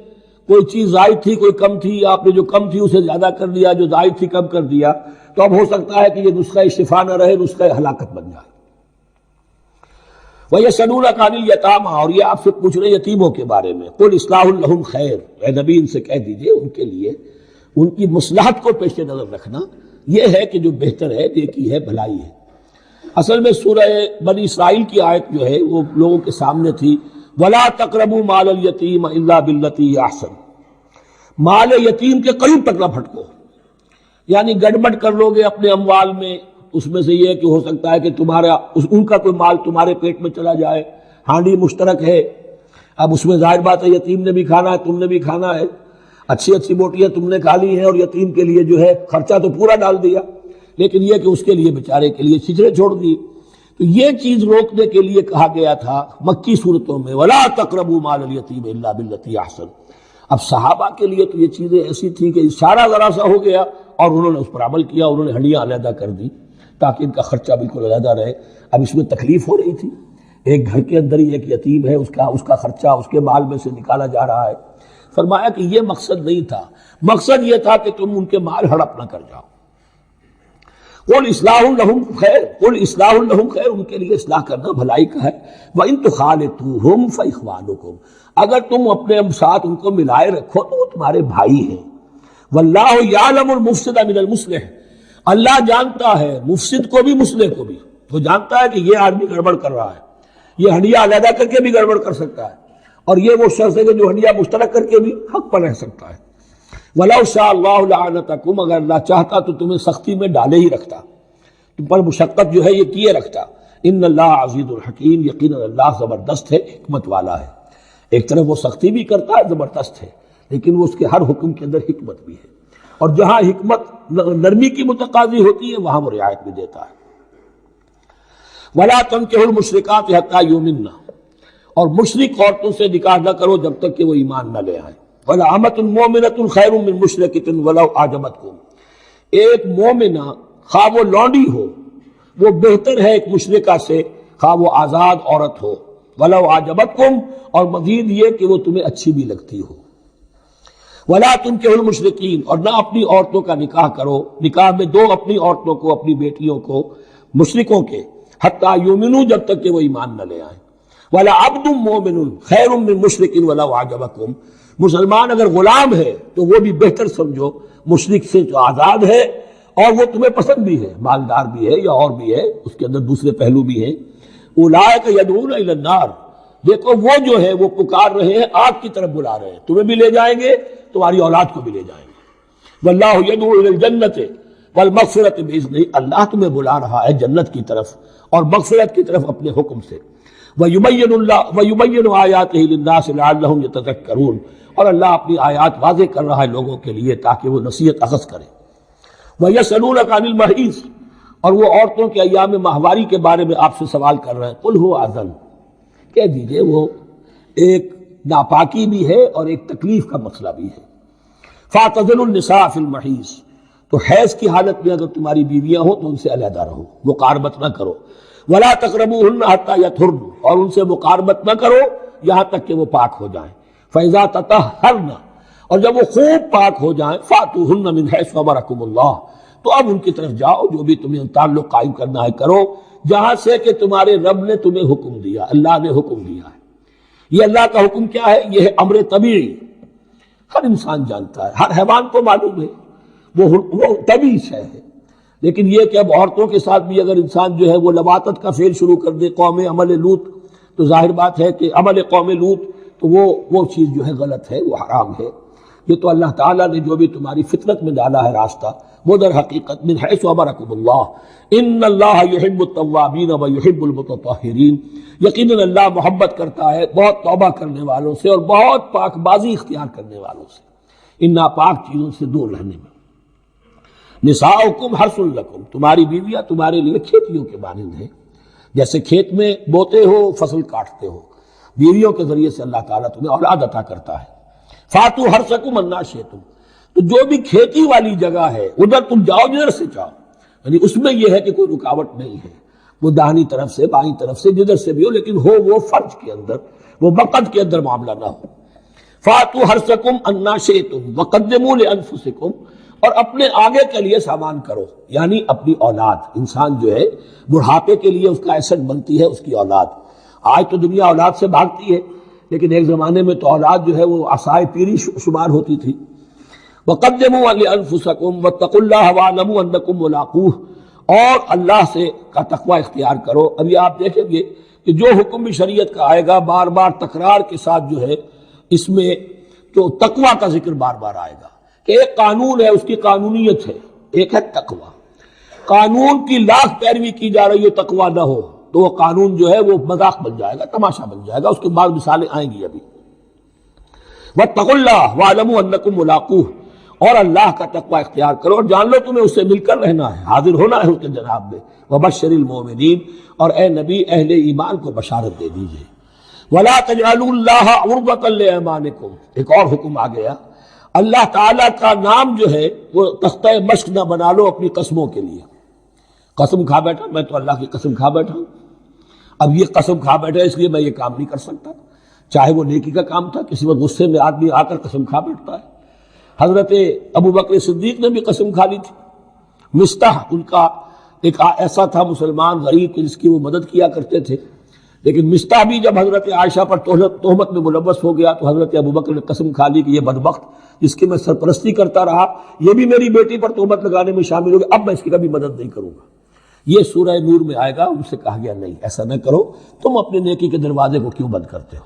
کوئی چیز زائد تھی، کوئی کم تھی، آپ نے جو کم تھی اسے زیادہ کر دیا، جو زائد تھی کم کر دیا، تو اب ہو سکتا ہے کہ یہ نسخہ شفا نہ رہے، نسخہ ہلاکت بن جائے۔ وَيَسْأَلُونَكَ عَنِ الْيَتَامَىٰ، اور یہ آپ سے پوچھ رہے یتیموں کے بارے میں، قُلْ إِصْلَاحٌ لَهُمْ خَيْرٌ، اے نبی ان سے کہہ دیجئے ان کے لیے ان کی مصلحت کو پیش نظر رکھنا یہ ہے کہ جو بہتر ہے، نیکی ہے، بھلائی ہے۔ اصل میں سورہ بنی اسرائیل کی آیت جو ہے وہ لوگوں کے سامنے تھی، وَلَا تَقْرَبُوا مَالَ الْيَتِيمَ إِلَّا بِالَّتِي هِيَ أَحْسَنُ، مال یتیم کے قریب تک نہ پھٹکو، یعنی گڑبڑ کر لو گے اپنے اموال میں، اس میں سے یہ کہ ہو سکتا ہے کہ تمہارا ان کا کوئی مال تمہارے پیٹ میں چلا جائے، ہانڈی مشترک ہے، اب اس میں ظاہر بات ہے یتیم نے بھی کھانا ہے، تم نے بھی کھانا ہے، اچھی اچھی بوٹیاں تم نے کھا لی ہیں اور یتیم کے لیے جو ہے خرچہ تو پورا ڈال دیا، لیکن یہ کہ اس کے لیے بیچارے کے لیے چھچڑے چھوڑ دیے۔ تو یہ چیز روکنے کے لیے کہا گیا تھا مکی صورتوں میں، وَلَا تَقْرَبُوا مَالَ الْيَتِيمِ إِلَّا بِالَّتِي أَحْسَنُ۔ اب صحابہ کے لیے تو یہ چیزیں ایسی تھیں کہ اشارہ ذرا سا ہو گیا اور انہوں نے اس پر عمل کیا، انہوں نے ہڈیاں علیحدہ کر دی تاکہ ان کا خرچہ بالکل علیحدہ رہے۔ اب اس میں تکلیف ہو رہی تھی، ایک گھر کے اندر ہی ایک یتیم ہے، اس کا خرچہ اس کے مال میں سے نکالا جا رہا ہے۔ فرمایا کہ یہ مقصد نہیں تھا، مقصد یہ تھا کہ تم ان کے مال ہڑپ نہ کر جاؤ۔ قُلْ إِصْلَاحٌ لَهُمْ خَيْرٌ، قُلْ إِصْلَاحٌ لَهُمْ خَيْرٌ، ان کے لیے اصلاح کرنا بھلائی کا ہے۔ وَإِن تُخَالِطُوهُمْ فَإِخْوَانُكُمْ، اگر تم اپنے ساتھ ان کو ملائے رکھو تو وہ تمہارے بھائی ہیں۔ وَاللَّهُ يَعْلَمُ الْمُفْسِدَ مِنَ الْمُصْلِحِ، اللہ جانتا ہے مفسد کو بھی مصلح کو بھی، وہ جانتا ہے کہ یہ آدمی گڑبڑ کر رہا ہے، یہ ہڈیاں علیحدہ کر کے بھی گڑبڑ کر سکتا ہے، اور یہ وہ شخص ہے کہ جو ہڈیاں مشترک کر کے بھی حق پر رہ سکتا ہے۔ وَلَوْ شَاءَ اللَّهُ لَعَنَتَكُمْ، اگر اللہ چاہتا تو تمہیں سختی میں ڈالے ہی رکھتا، تم پر مشقت جو ہے یہ کیے رکھتا۔ ان اللہ عزیز الحکیم، یقیناً اللہ زبردست ہے، حکمت والا ہے۔ ایک طرف وہ سختی بھی کرتا ہے، زبردست ہے، لیکن وہ اس کے ہر حکم کے اندر حکمت بھی ہے، اور جہاں حکمت نرمی کی متقاضی ہوتی ہے وہاں وہ رعایت بھی دیتا ہے۔ وَلَا تَنكِحُوا الْمُشْرِكَاتِ حَتَّىٰ يُؤْمِنَّ، اور مشرک عورتوں سے نکاح نہ کرو جب تک کہ وہ ایمان نہ لے آئیں۔ وَلَأَمَةٌ مُؤْمِنَةٌ خَيْرٌ مِّن مُشْرِكَةٍ وَلَوْ أَعْجَبَتْكُمْ، ایک مومنہ خواہ وہ لونڈی ہو وہ بہتر ہے ایک مشرکہ سے خواہ وہ آزاد عورت ہو، وَلَوْ أَعْجَبَتْكُمْ، اور مزید یہ کہ وہ تمہیں اچھی بھی لگتی ہو۔ وَلَا تُنكِحُوا الْمُشْرِكِينَ، اور نہ اپنی عورتوں کا نکاح کرو، نکاح میں دو اپنی عورتوں کو، اپنی بیٹیوں کو مشرکوں کے، حتیٰ یؤمنوا، جب تک کہ وہ ایمان نہ لے آئیں۔ وَلَعَبْدٌ مُّؤْمِنٌ خَيْرٌ مِّن مُشْرِكٍ وَلَوْ أَعْجَبَكُمْ، مسلمان اگر غلام ہے تو وہ بھی بہتر سمجھو مشرک سے جو آزاد ہے اور وہ تمہیں پسند بھی ہے، مالدار بھی ہے یا اور بھی ہے، اس کے اندر دوسرے پہلو بھی ہیں۔ اولئک یدعون الی النار، دیکھو وہ جو ہے وہ پکار رہے ہیں، آگ کی طرف بلا رہے ہیں، تمہیں بھی لے جائیں گے، تمہاری اولاد کو بھی لے جائیں گے۔ واللہ یدعو الی الجنۃ والمغفرۃ باذنہ، اللہ تمہیں بلا رہا ہے جنت کی طرف اور مغفرت کی طرف اپنے حکم سے۔ وَيُبَيِّنُ آیاتہ للناس لعلہم یتذکرون، اور اللہ اپنی آیات واضح کر رہا ہے لوگوں کے لیے تاکہ وہ نصیحت اخذ کریں۔ وَيَسْأَلُونَكَ عَنِ الْمَحِيضِ، اور وہ عورتوں کے ایام ماہواری کے بارے میں آپ سے سوال کر رہے ہیں۔ قُلْ هُوَ أَذًى، کہہ دیجئے وہ ایک ناپاکی بھی ہے اور ایک تکلیف کا مسئلہ بھی ہے۔ فَاعْتَزِلُوا النِّسَاءَ فِي الْمَحِيضِ، تو حیض کی حالت میں اگر تمہاری بیویاں ہوں تو ان سے علیحدہ رہو، مقاربت نہ کرو۔ وَلَا تَقْرَبُوهُنَّ حَتَّى يَطْهُرْنَ، اور ان سے مقاربت نہ کرو یہاں تک کہ وہ پاک ہو جائیں۔ فَإِذَا تَطَهَّرْنَ، اور جب وہ خوب پاک ہو جائیں، فَأْتُوهُنَّ مِنْ حَيْثُ أَمَرَكُمُ اللَّهُ، تو اب ان کی طرف جاؤ، جو بھی تمہیں تعلق قائم کرنا ہے کرو، جہاں سے کہ تمہارے رب نے تمہیں حکم دیا، اللہ نے حکم دیا ہے۔ یہ اللہ کا حکم کیا ہے؟ یہ ہے امر طبیعی، ہر انسان جانتا ہے، ہر حیوان کو معلوم ہے، وہ طبیعی شے ہے۔ لیکن یہ کہ اب عورتوں کے ساتھ بھی اگر انسان جو ہے وہ لواطت کا فعل شروع کر دے، قوم عمل لوط، تو ظاہر بات ہے کہ عمل قوم لوط تو وہ چیز جو ہے غلط ہے، وہ حرام ہے۔ یہ تو اللہ تعالیٰ نے جو بھی تمہاری فطرت میں ڈالا ہے راستہ، وہ در حقیقت من حیث امرکم اللہ، ان اللہ یحب التوابین ویحب المتطہرین، یقیناً اللہ محبت کرتا ہے بہت توبہ کرنے والوں سے اور بہت پاک بازی اختیار کرنے والوں سے، ان ناپاک چیزوں سے دور رہنے میں۔ نساؤکم حرث لکم، تمہاری بیویاں تمہارے لیے کھیتیوں کے مانند ہیں، جیسے کھیت میں بوتے ہو، فصل کاٹتے ہو، بیویوں کے ذریعے سے اللہ تعالیٰ تمہیں اولاد عطا کرتا ہے۔ فاتو حرثکم انا شئتم، تو جو بھی کھیتی والی جگہ ہے ادھر تم جاؤ جدھر سے چاہو، یعنی اس میں یہ ہے کہ کوئی رکاوٹ نہیں ہے، وہ داہنی طرف سے بائیں طرف سے جدھر سے بھی ہو، لیکن ہو وہ فرج کے اندر، وہ وقت کے اندر معاملہ نہ ہو۔ فاتو حرثکم انا شئتم وقدموا لانفسکم، اور اپنے آگے کے لیے سامان کرو، یعنی اپنی اولاد۔ انسان جو ہے بڑھاپے کے لیے اس کا ایسٹ بنتی ہے اس کی اولاد۔ آج تو دنیا اولاد سے بھاگتی ہے، لیکن ایک زمانے میں تو اولاد جو ہے وہ عصائے پیری شمار ہوتی تھی۔ وَقَدِّمُوا لِأَنفُسَكُمْ وَاتَّقُوا اللَّهَ وَاعْلَمُوا أَنَّكُمْ مُلَاقُوهُ، اور اللہ سے کا تقوی اختیار کرو۔ ابھی آپ دیکھیں گے کہ جو حکم بھی شریعت کا آئے گا بار بار تکرار کے ساتھ جو ہے اس میں تو تقوی کا ذکر بار بار آئے گا کہ ایک قانون ہے، اس کی قانونیت ہے، ایک ہے تقوی۔ قانون کی لاکھ پیروی کی جا رہی ہو، تقوی نہ ہو تو وہ قانون جو ہے وہ مذاق بن جائے گا، تماشا بن جائے گا۔ اس کے بعد مثالیں آئیں گی ابھی۔ وَاتَّقُوا اللَّهَ وَاعْلَمُوا أَنَّكُمْ مُلَاقُوهُ، اور اللہ کا تقوی اختیار کرو اور جان لو تمہیں اس سے مل کر رہنا ہے، حاضر ہونا ہے اس کے جناب میں۔ وَبَشِّرِ الْمُؤْمِنِينَ، اور اے نبی اہل ایمان کو بشارت دے دیجئے۔ وَلَا تَجْعَلُوا اللَّهَ عُرْضَةً لِأَيْمَانِكُمْ، ایک اور حکم آ گیا، اللہ تعالیٰ کا نام جو ہے وہ تختہ مشق نہ بنا لو اپنی قسموں کے لیے۔ قسم کھا بیٹھا، میں تو اللہ کی قسم کھا بیٹھا ہوں، اب یہ قسم کھا بیٹھا اس لیے میں یہ کام نہیں کر سکتا، چاہے وہ نیکی کا کام تھا، کسی وقت غصے میں آدمی آ کر قسم کھا بیٹھتا ہے۔ حضرت ابو بکر صدیق نے بھی قسم کھا لی تھی۔ مستح ان کا ایک ایسا تھا مسلمان غریب کہ جس کی وہ مدد کیا کرتے تھے، لیکن مستح بھی جب حضرت عائشہ پر تہمت میں ملوث ہو گیا تو حضرت ابو بکر نے قسم کھا لی کہ یہ بدبخت جس کی میں سرپرستی کرتا رہا، یہ بھی میری بیٹی پر تہمت لگانے میں شامل ہو گیا، اب میں اس کی کبھی مدد نہیں کروں گا۔ یہ سورہ نور میں آئے گا، ان سے کہا گیا نہیں ایسا نہ کرو، تم اپنے نیکی کے دروازے کو کیوں بند کرتے ہو؟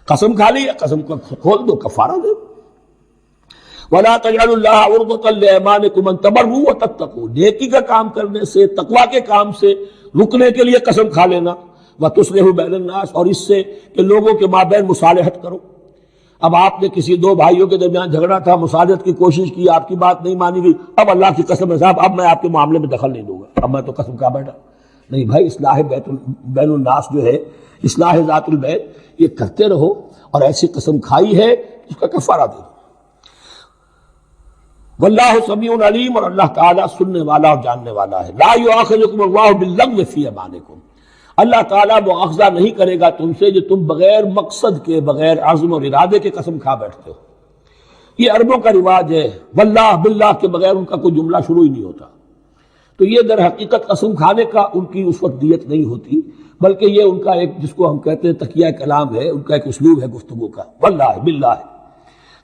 قسم کھا لی، قسم کو کھول دو، کفارہ دو۔ وَلَا تَجْعَلُوا اللَّهَ عُرْضَةً لِأَيْمَانِكُمْ أَن تَبَرُّوا وَتَتَّقُوا، نیکی کا کام کرنے سے، تقویٰ کے کام سے رکنے کے لیے قسم کھا لینا۔ وَتُصْلِحُوا بَيْنَ النَّاسِ، اور اس سے کہ لوگوں کے مابین مصالحت کرو۔ اب آپ نے کسی دو بھائیوں کے درمیان جھگڑا تھا، مصالحت کی کوشش کی، آپ کی بات نہیں مانی گئی، اب اللہ کی قسم ہے صاحب اب میں آپ کے معاملے میں دخل نہیں دوں گا، اب میں تو قسم کھا بیٹھا، نہیں بھائی، اصلاح بین الناس جو ہے، اصلاح ذات البین، یہ کرتے رہو، اور ایسی قسم کھائی ہے اس کا کفارہ دے دو۔ واللہ سمیع علیم، اور اللہ تعالیٰ سننے والا اور جاننے والا ہے۔ لا یؤاخذکم اللہ باللغو فی ایمانکم، اللہ تعالیٰ مؤاخذہ نہیں کرے گا تم سے جو تم بغیر مقصد کے، بغیر عزم اور ارادے کے قسم کھا بیٹھتے ہو۔ یہ عربوں کا رواج ہے، واللہ باللہ کے بغیر ان کا کوئی جملہ شروع ہی نہیں ہوتا۔ تو یہ در حقیقت قسم کھانے کا ان کی اس وقت نیت نہیں ہوتی، بلکہ یہ ان کا ایک، جس کو ہم کہتے ہیں تقیہ کلام ہے، ان کا ایک اسلوب ہے گفتگو کا، واللہ باللہ۔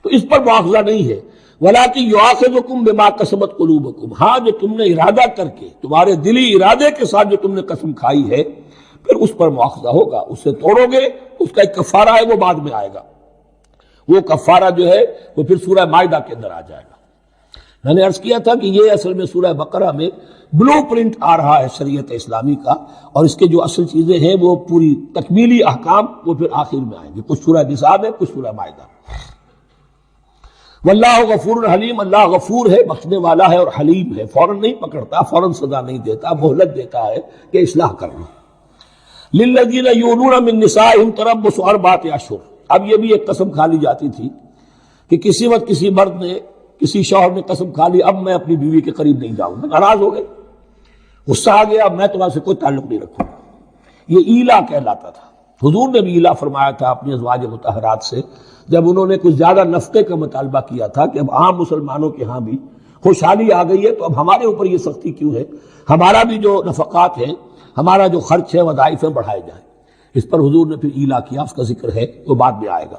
تو اس پر مؤاخذہ نہیں ہے۔ وَلَٰكِن يُؤَاخِذُكُم بِمَا كَسَبَتْ قُلُوبُكُم، ہاں جو تم نے ارادہ کر کے، تمہارے دلی ارادے کے ساتھ جو تم نے قسم کھائی ہے، پھر اس پر مؤاخذہ ہوگا، اسے توڑو گے، اس کا ایک کفارہ ہے، وہ بعد میں آئے گا۔ وہ کفارہ جو ہے وہ پھر سورہ مائدہ کے اندر آ جائے گا۔ میں نے عرض کیا تھا کہ یہ اصل میں سورہ بقرہ میں بلو پرنٹ آ رہا ہے شریعت اسلامی کا، اور اس کے جو اصل چیزیں ہیں وہ پوری تکمیلی احکام وہ پھر آخر میں آئیں گے، کچھ سورہ نساء میں، کچھ سورہ مائدہ۔ واللہ غفور حلیم، اللہ غفور ہے، بخشنے والا ہے اور حلیم ہے، فوراً نہیں پکڑتا، فوراً سزا نہیں دیتا، مہلت دیتا ہے کہ اصلاح کر لو۔ للذین یؤلون من نسائہم تربص اربعۃ اشہر، اب یہ بھی ایک قسم کھا لی جاتی تھی کہ کسی وقت کسی مرد نے، کسی شوہر نے قسم کھا لی اب میں اپنی بیوی کے قریب نہیں جاؤں گا، ناراض ہو گئے، غصہ آ گیا، میں تمہارے سے کوئی تعلق نہیں رکھوں گا۔ یہ ایلا کہلاتا تھا۔ حضور نے بھی ایلا فرمایا تھا اپنی ازواج مطہرات سے، جب انہوں نے کچھ زیادہ نفقے کا مطالبہ کیا تھا کہ اب عام مسلمانوں کے ہاں بھی خوشحالی آ گئی ہے تو اب ہمارے اوپر یہ سختی کیوں ہے، ہمارا بھی جو نفقات ہیں، ہمارا جو خرچ ہے، وظائف ہیں، بڑھائے جائیں۔ اس پر حضور نے پھر ایلا کیا، اس کا ذکر ہے، وہ بعد میں آئے گا۔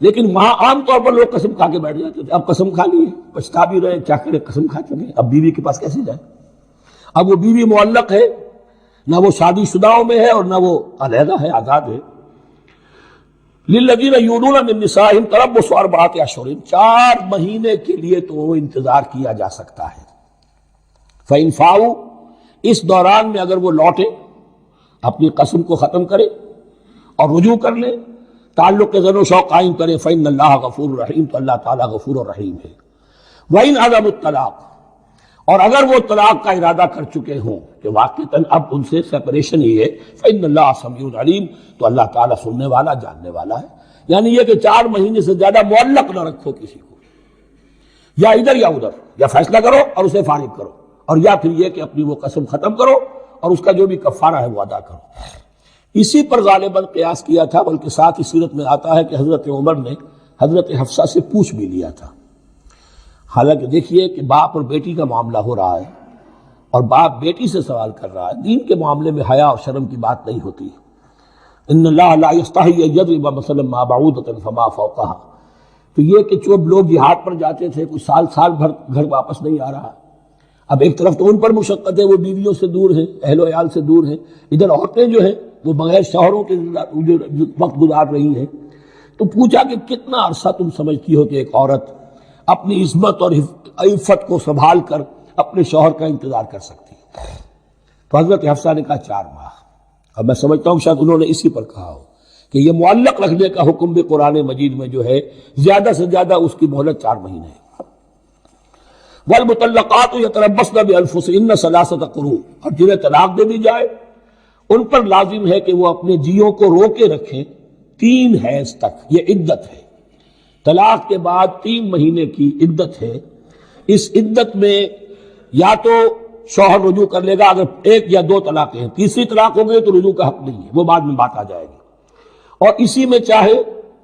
لیکن وہاں عام طور پر لوگ قسم کھا کے بیٹھ جاتے تھے، اب قسم کھا لی ہے، پچھتا بھی رہے، کیا کرے، قسم کھا چکے، اب بیوی کے پاس کیسے جائے؟ اب وہ بیوی معلق ہے، نہ وہ شادی شداؤں میں ہے اور نہ وہ علیحدہ ہے، آزاد ہے۔ للذین یؤلون من نسائہم تربص اربعۃ اشہر، 4 مہینے کے لیے تو وہ انتظار کیا جا سکتا ہے۔ فإن فاؤوا، اس دوران میں اگر وہ لوٹے، اپنی قسم کو ختم کرے اور رجوع کر لے، تعلق کے زن و شوق قائم کرے، فإن اللہ غفور رحیم، تو اللہ تعالیٰ غفور و رحیم ہے۔ وإن عزموا الطلاق، اور اگر وہ طلاق کا ارادہ کر چکے ہوں کہ واقعتاً اب ان سے سیپریشن ہی ہے، فإن اللہ سمیع علیم، تو اللہ تعالیٰ سننے والا، جاننے والا ہے۔ یعنی یہ کہ 4 مہینے سے زیادہ معلق نہ رکھو کسی کو، یا ادھر یا ادھر، یا فیصلہ کرو اور اسے فارغ کرو، اور یا پھر یہ کہ اپنی وہ قسم ختم کرو اور اس کا جو بھی کفارہ ہے وہ ادا کرو۔ اسی پر غالباً قیاس کیا تھا، بلکہ ساتھ ہی سیرت میں آتا ہے کہ حضرت عمر نے حضرت حفصہ سے پوچھ بھی لیا تھا۔ حالانکہ دیکھیے کہ باپ اور بیٹی کا معاملہ ہو رہا ہے، اور باپ بیٹی سے سوال کر رہا ہے، دین کے معاملے میں حیا اور شرم کی بات نہیں ہوتی۔ ان اللہ لا یستحی ان یضرب مثلا ما بعوضۃ فما فوقها، تو یہ کہ جو لوگ جہاد پر جاتے تھے، کچھ سال بھر گھر واپس نہیں آ رہا، اب ایک طرف تو ان پر مشقت ہے، وہ بیویوں سے دور ہیں، اہل و عیال سے دور ہیں، ادھر عورتیں جو ہیں وہ بغیر شوہروں کے جو وقت گزار رہی ہیں۔ تو پوچھا کہ کتنا عرصہ تم سمجھتی ہو کہ ایک عورت اپنی عصمت اور عفت کو سنبھال کر اپنے شوہر کا انتظار کر سکتی ہے؟ تو حضرت حفصہ نے کہا 4 ماہ۔ اب میں سمجھتا ہوں شاید انہوں نے اسی پر کہا ہو کہ یہ معلق رکھنے کا حکم بھی قرآن مجید میں جو ہے زیادہ سے زیادہ اس کی مہلت 4 مہینے ہے۔ والمطلقات یتربصن بانفسهن 3 قروء، اور جنہیں طلاق دے دی جائے ان پر لازم ہے کہ وہ اپنے جیوں کو روکے رکھیں 3 حیض تک، یہ عدت ہے۔ طلاق کے بعد 3 مہینے کی عدت ہے۔ اس عدت میں یا تو شوہر رجوع کر لے گا، اگر 1 یا 2 طلاقیں ہیں، تیسری طلاق ہو گئی تو رجوع کا حق نہیں ہے، وہ بعد میں بات آ جائے گی۔ اور اسی میں چاہے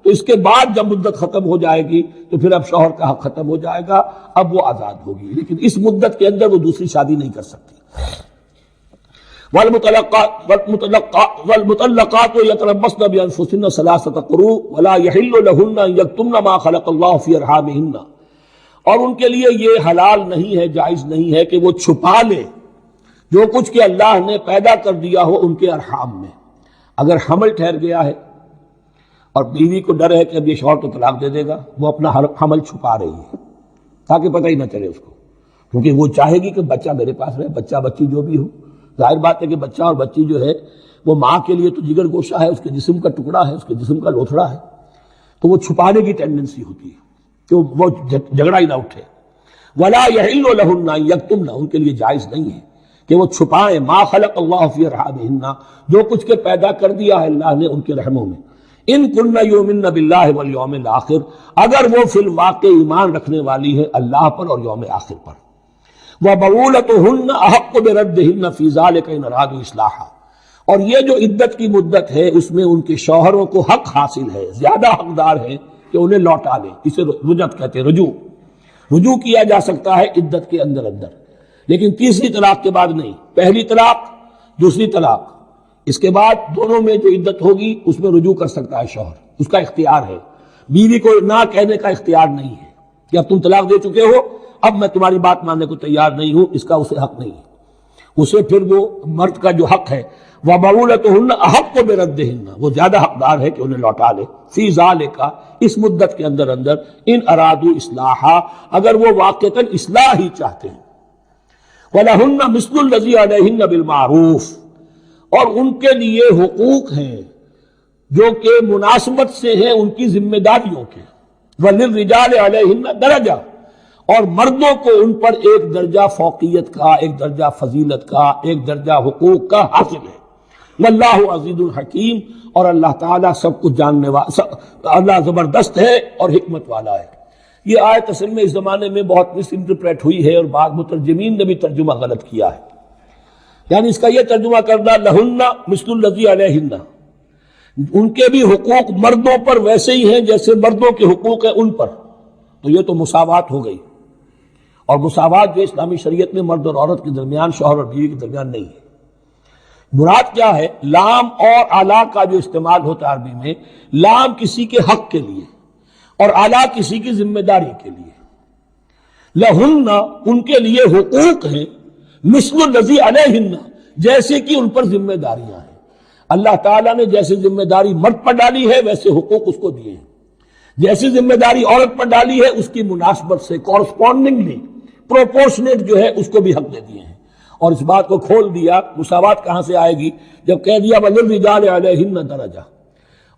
تو اس کے بعد جب مدت ختم ہو جائے گی تو پھر اب شوہر کا حق ختم ہو جائے گا، اب وہ آزاد ہوگی، لیکن اس مدت کے اندر وہ دوسری شادی نہیں کر سکتی۔ والمطلقات یتربصن بانفسهن 3 قروء ولا يحل لهن ان يكتمن ما خلق الله في ارحامهن، اور ان کے لیے یہ حلال نہیں ہے، جائز نہیں ہے کہ وہ چھپا لے جو کچھ کہ اللہ نے پیدا کر دیا ہو ان کے ارحام میں۔ اگر حمل ٹھہر گیا ہے اور بیوی کو ڈر ہے کہ اب یہ شوہر تو طلاق دے دے گا، وہ اپنا حمل چھپا رہی ہے تاکہ پتہ ہی نہ چلے اس کو، کیونکہ وہ چاہے گی کہ بچہ میرے پاس رہے، بچہ بچی جو بھی ہو۔ ظاہر بات ہے کہ بچہ اور بچی جو ہے وہ ماں کے لیے تو جگر گوشہ ہے، اس کے جسم کا ٹکڑا ہے، اس کے جسم کا لوتھڑا ہے، تو وہ چھپانے کی ٹینڈنسی ہوتی ہے کہ وہ جھگڑا ہی نہ اٹھے۔ ولا يحل لهن ان يكتمن، ان کے لیے جائز نہیں ہے کہ وہ چھپائیں ما خلق اللہ فی ارحامہن، جو کچھ کے پیدا کر دیا ہے اللہ نے ان کے رحموں میں، ان کن یؤمن باللہ والیوم الاخر، اگر وہ فی الواقع ایمان رکھنے والی ہے اللہ پر اور یوم آخر پر، وبعولتہن احق بردہن فی ذلک ان ارادوا اصلاحا، اور یہ جو عدت کی مدت ہے اس میں ان کے شوہروں کو حق حاصل ہے، زیادہ حقدار ہے کہ انہیں لوٹا لیں، اسے رجعت کہتے ہیں، رجوع کیا جا سکتا ہے عدت کے اندر لیکن تیسری طلاق کے بعد نہیں، پہلی طلاق دوسری طلاق، اس کے بعد دونوں میں جو عدت ہوگی اس میں رجوع کر سکتا ہے شوہر، اس کا اختیار ہے، بیوی کو نہ کہنے کا اختیار نہیں ہے کہ اب تم طلاق دے چکے ہو، اب میں تمہاری بات ماننے کو تیار نہیں ہوں، اس کا اسے حق نہیں ہے، اسے پھر وہ مرد کا جو حق ہے وَبَعُولَتُهُنَّ أَحَقُّ بِرَدِّهِنَّ، وہ زیادہ حقدار ہے کہ انہیں لوٹا لے، فی ذالک، اس مدت کے اندر ان ارادوا اصلاحا، اگر وہ واقعتاً اصلاح ہی چاہتے ہیں، وَلَهُنَّ مِثْلُ الَّذِي عَلَيْهِنَّ بِالْمَعْرُوفِ، اور ان کے لیے حقوق ہیں جو کہ مناسبت سے ہیں ان کی ذمہ داریوں کے، وَلِلرِّجَالِ عَلَيْهِنَّ دَرَجَةٌ، اور مردوں کو ان پر ایک درجہ فوقیت کا، ایک درجہ فضیلت کا، ایک درجہ حقوق کا حاصل ہے، واللہ عزیز الحکیم، اور اللہ تعالیٰ سب کچھ جاننے والا، اللہ زبردست ہے اور حکمت والا ہے۔ یہ آیت اصل میں اس زمانے میں بہت مس انٹرپریٹ ہوئی ہے اور بعض مترجمین نے بھی ترجمہ غلط کیا ہے، یعنی اس کا یہ ترجمہ کردہ لہن مثل الذی علیہن، ان کے بھی حقوق مردوں پر ویسے ہی ہیں جیسے مردوں کے حقوق ہیں ان پر، تو یہ تو مساوات ہو گئی، اور مساوات جو اسلامی شریعت میں مرد اور عورت کے درمیان، شوہر اور بیوی کے درمیان نہیں ہے۔ مراد کیا ہے؟ لام اور اعلیٰ کا جو استعمال ہوتا ہے عربی میں، لام کسی کے حق کے لیے اور اعلیٰ کسی کی ذمہ داری کے لیے، لہن ان کے لیے حقوق ہیں، مثل الذی علیہن جیسے کہ ان پر ذمہ داریاں ہیں، اللہ تعالیٰ نے جیسے ذمہ داری مرد پر ڈالی ہے ویسے حقوق اس کو دیے ہیں، جیسی ذمہ داری عورت پر ڈالی ہے اس کی مناسبت سے کورسپونڈنگلی پروپورشنیٹ جو ہے اس کو بھی حق دے دیے ہیں، اور اس بات کو کھول دیا مساوات کہاں سے آئے گی جب کہہ دیا وَلِلرِّجَالِ عَلَيْهِنَّ درجہ،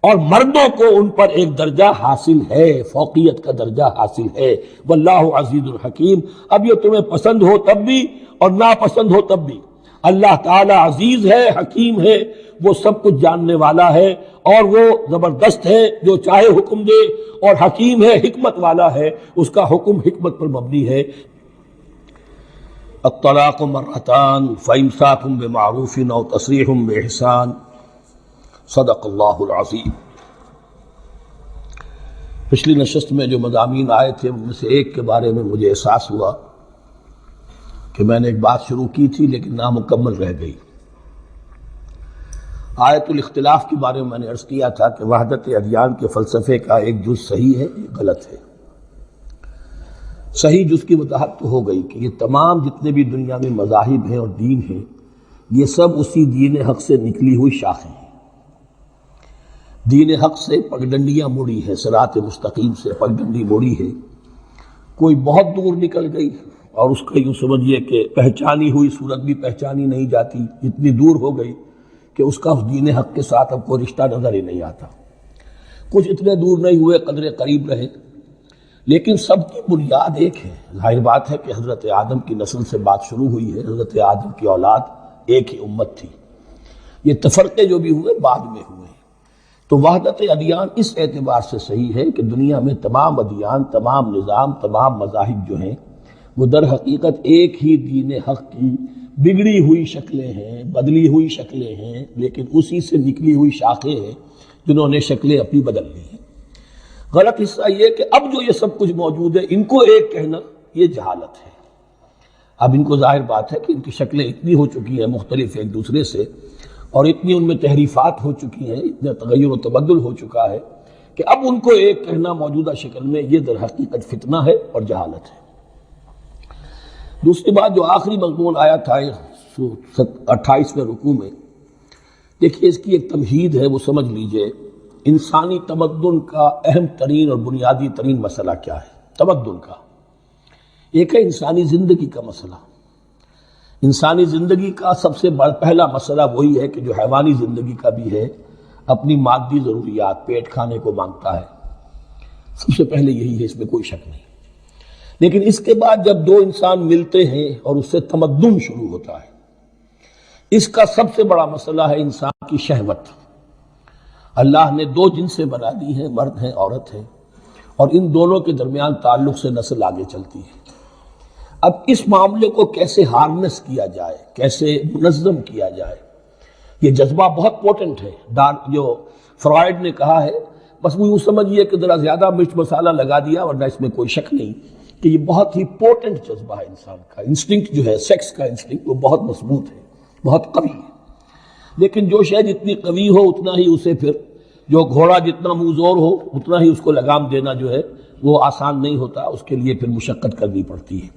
اور مردوں کو ان پر ایک درجہ حاصل ہے، فوقیت کا درجہ حاصل ہے، واللہ عزیز الحکیم۔ اب یہ تمہیں پسند ہو تب بھی اور ناپسند ہو تب بھی اللہ تعالی عزیز ہے، حکیم ہے، وہ سب کچھ جاننے والا ہے، اور وہ زبردست ہے، جو چاہے حکم دے، اور حکیم ہے، حکمت والا ہے، اس کا حکم حکمت پر مبنی ہے۔ الطلاق مرتان فامساک بمعروف او تسریح باحسان، صدق اللہ العظیم۔ پچھلی نشست میں جو مضامین آئے تھے ان میں سے ایک کے بارے میں مجھے احساس ہوا کہ میں نے ایک بات شروع کی تھی لیکن نامکمل رہ گئی۔ آیت الاختلاف کے بارے میں میں نے عرض کیا تھا کہ وحدت ادیان کے فلسفے کا ایک جز صحیح ہے، ایک غلط ہے۔ صحیح جز کی وضاحت تو ہو گئی کہ یہ تمام جتنے بھی دنیا میں مذاہب ہیں اور دین ہیں یہ سب اسی دین حق سے نکلی ہوئی شاخیں ہیں، دین حق سے پگڈنڈیاں مڑی ہیں، صراط مستقیم سے پگڈنڈی مڑی ہے، کوئی بہت دور نکل گئی اور اس کا یوں سمجھیے کہ پہچانی ہوئی صورت بھی پہچانی نہیں جاتی، اتنی دور ہو گئی کہ اس کا اس دین حق کے ساتھ اب کوئی رشتہ نظر ہی نہیں آتا۔ کچھ اتنے دور نہیں ہوئے، قدرے قریب رہے، لیکن سب کی بنیاد ایک ہے۔ ظاہر بات ہے کہ حضرت آدم کی نسل سے بات شروع ہوئی ہے، حضرت آدم کی اولاد ایک ہی امت تھی، یہ تفرقے جو بھی ہوئے بعد میں ہوئے۔ تو وحدت ادیان اس اعتبار سے صحیح ہے کہ دنیا میں تمام ادیان، تمام نظام، تمام مذاہب جو ہیں وہ در حقیقت ایک ہی دین حق کی بگڑی ہوئی شکلیں ہیں، بدلی ہوئی شکلیں ہیں، لیکن اسی سے نکلی ہوئی شاخیں ہیں جنہوں نے شکلیں اپنی بدل لی ہیں۔ غلط حصہ یہ کہ اب جو یہ سب کچھ موجود ہے ان کو ایک کہنا یہ جہالت ہے۔ اب ان کو ظاہر بات ہے کہ ان کی شکلیں اتنی ہو چکی ہیں مختلف ایک دوسرے سے، اور اتنی ان میں تحریفات ہو چکی ہیں، اتنا تغیر و تبدل ہو چکا ہے کہ اب ان کو ایک کہنا موجودہ شکل میں یہ در حقیقت فتنہ ہے اور جہالت ہے۔ دوسری بات جو آخری مضمون آیا تھا 28ویں رکوع میں، دیکھیے اس کی ایک تمہید ہے، وہ سمجھ لیجئے۔ انسانی تمدن کا اہم ترین اور بنیادی ترین مسئلہ کیا ہے تمدن کا؟ ایک ہے انسانی زندگی کا مسئلہ۔ انسانی زندگی کا سب سے پہلا مسئلہ وہی ہے کہ جو حیوانی زندگی کا بھی ہے، اپنی مادی ضروریات، پیٹ کھانے کو مانگتا ہے، سب سے پہلے یہی ہے، اس میں کوئی شک نہیں۔ لیکن اس کے بعد جب دو انسان ملتے ہیں اور اس سے تمدن شروع ہوتا ہے، اس کا سب سے بڑا مسئلہ ہے انسان کی شہوت۔ اللہ نے دو جنسیں بنا دی ہیں، مرد ہیں عورت ہیں، اور ان دونوں کے درمیان تعلق سے نسل آگے چلتی ہے۔ اب اس معاملے کو کیسے ہارنس کیا جائے، کیسے منظم کیا جائے، یہ جذبہ بہت پوٹنٹ ہے۔ جو فرائڈ نے کہا ہے، بس وہ یوں سمجھیے کہ ذرا زیادہ مرچ مسالہ لگا دیا، ورنہ اس میں کوئی شک نہیں کہ یہ بہت ہی پوٹنٹ جذبہ ہے انسان کا۔ انسٹنکٹ جو ہے، سیکس کا انسٹنکٹ، وہ بہت مضبوط ہے، بہت قوی ہے۔ لیکن جو شے جتنی قوی ہو اتنا ہی اسے پھر، جو گھوڑا جتنا منہ زور ہو اتنا ہی اس کو لگام دینا جو ہے وہ آسان نہیں ہوتا، اس کے لیے پھر مشقت کرنی پڑتی ہے۔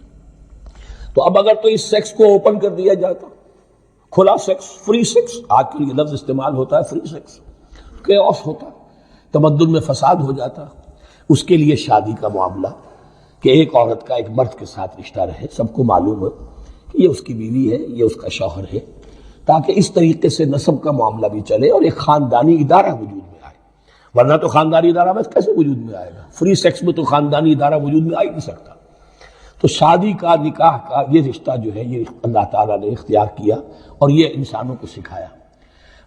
تو اب اگر تو اس سیکس کو اوپن کر دیا جاتا، کھلا سیکس، فری سیکس، آج کل یہ لفظ استعمال ہوتا ہے، فری سیکس، کیوس ہوتا، تمدن میں فساد ہو جاتا۔ اس کے لیے شادی کا معاملہ کہ ایک عورت کا ایک مرد کے ساتھ رشتہ رہے، سب کو معلوم ہو کہ یہ اس کی بیوی ہے، یہ اس کا شوہر ہے، تاکہ اس طریقے سے نسب کا معاملہ بھی چلے اور ایک خاندانی ادارہ وجود میں آئے۔ ورنہ تو خاندانی ادارہ بس کیسے وجود میں آئے گا؟ فری سیکس میں تو خاندانی ادارہ وجود میں آ ہی نہیں سکتا۔ تو شادی کا، نکاح کا یہ رشتہ جو ہے یہ اللہ تعالیٰ نے اختیار کیا اور یہ انسانوں کو سکھایا۔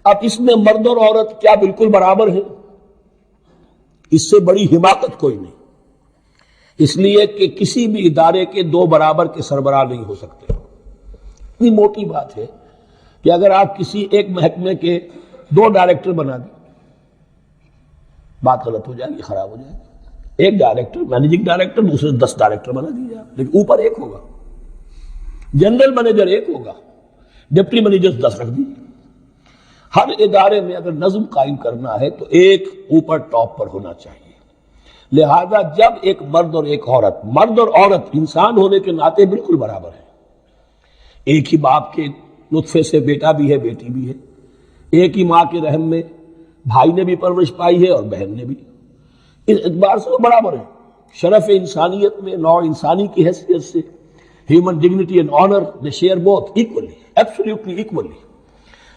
اب اس میں مرد اور عورت کیا بالکل برابر ہیں؟ اس سے بڑی حماقت کوئی نہیں، اس لیے کہ کسی بھی ادارے کے دو برابر کے سربراہ نہیں ہو سکتے۔ اتنی موٹی بات ہے کہ اگر آپ کسی ایک محکمے کے دو ڈائریکٹر بنا دیں، بات غلط ہو جائے گی، خراب ہو جائے گی۔ ایک ڈائریکٹر، مینیجنگ ڈائریکٹر، دوسرے 10 ڈائریکٹر بنا دیجیے آپ، لیکن اوپر ایک ہوگا، جنرل مینیجر ایک ہوگا، ڈپٹی مینیجر 10 رکھ دیجیے۔ ہر ادارے میں اگر نظم قائم کرنا ہے تو ایک اوپر ٹاپ پر ہونا چاہیے۔ لہذا جب ایک مرد اور ایک عورت، مرد اور عورت انسان ہونے کے ناطے بالکل برابر ہیں، ایک ہی باپ کے نطفے سے بیٹا بھی ہے، بیٹی بھی ہے، ایک ہی ماں کے رحم میں بھائی نے بھی پرورش پائی ہے اور بہن نے بھی، اس اعتبار سے وہ برابر ہیں۔ شرف انسانیت میں، نوع انسانی کی حیثیت سے، human dignity and honour, they share both equally, absolutely equally.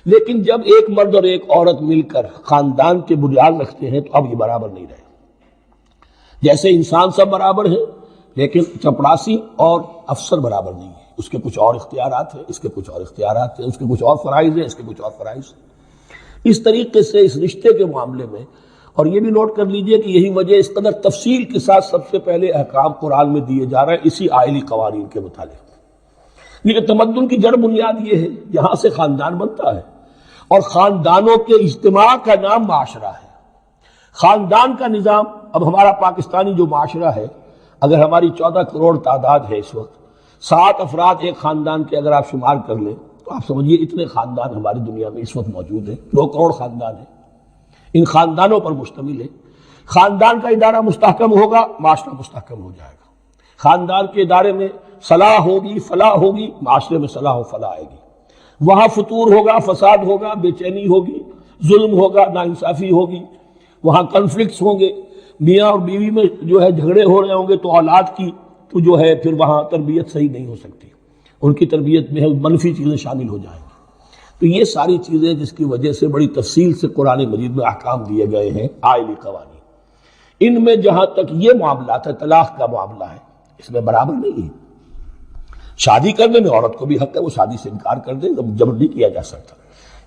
لیکن جب ایک مرد اور ایک عورت مل کر خاندان کے بنیاد رکھتے ہیں تو اب یہ برابر نہیں رہے۔ جیسے انسان سب برابر ہیں، لیکن چپڑاسی اور افسر برابر نہیں ہے، اس کے کچھ اور اختیارات ہیں، اس کے کچھ اور اختیارات ہیں، اس کے کچھ اور فرائض ہیں، اس کے کچھ اور فرائض ہیں۔ اس طریقے سے اس رشتے کے معاملے میں، اور یہ بھی نوٹ کر لیجئے کہ یہی وجہ اس قدر تفصیل کے ساتھ سب سے پہلے احکام قرآن میں دیے جا رہے ہیں اسی آئلی قوانین کے متعلق۔ لیکن تمدن کی جڑ بنیاد یہ ہے، یہاں سے خاندان بنتا ہے، اور خاندانوں کے اجتماع کا نام معاشرہ ہے۔ خاندان کا نظام، اب ہمارا پاکستانی جو معاشرہ ہے، اگر ہماری 14 کروڑ تعداد ہے اس وقت، 7 افراد ایک خاندان کے اگر آپ شمار کر لیں تو آپ سمجھیے اتنے خاندان ہماری دنیا میں اس وقت موجود ہیں، 2 کروڑ خاندان ہیں، ان خاندانوں پر مشتمل ہے۔ خاندان کا ادارہ مستحکم ہوگا، معاشرہ مستحکم ہو جائے گا۔ خاندان کے ادارے میں صلاح ہوگی، فلاح ہوگی، معاشرے میں صلاح و فلاح آئے گی۔ وہاں فتور ہوگا، فساد ہوگا، بے چینی ہوگی، ظلم ہوگا، ناانصافی ہوگی، وہاں کنفلکٹس ہوں گے، میاں اور بیوی میں جو ہے جھگڑے ہو رہے ہوں گے تو اولاد کی تو جو ہے پھر وہاں تربیت صحیح نہیں ہو سکتی، ان کی تربیت میں منفی چیزیں شامل ہو جائیں گی۔ تو یہ ساری چیزیں جس کی وجہ سے بڑی تفصیل سے قرآن مجید میں احکام دیے گئے ہیں، آئلی قوانین۔ ان میں جہاں تک یہ معاملات ہے، طلاق کا معاملہ ہے، اس میں برابر نہیں ہے۔ شادی کرنے میں عورت کو بھی حق ہے، وہ شادی سے انکار کر دے، جبر نہیں کیا جا سکتا۔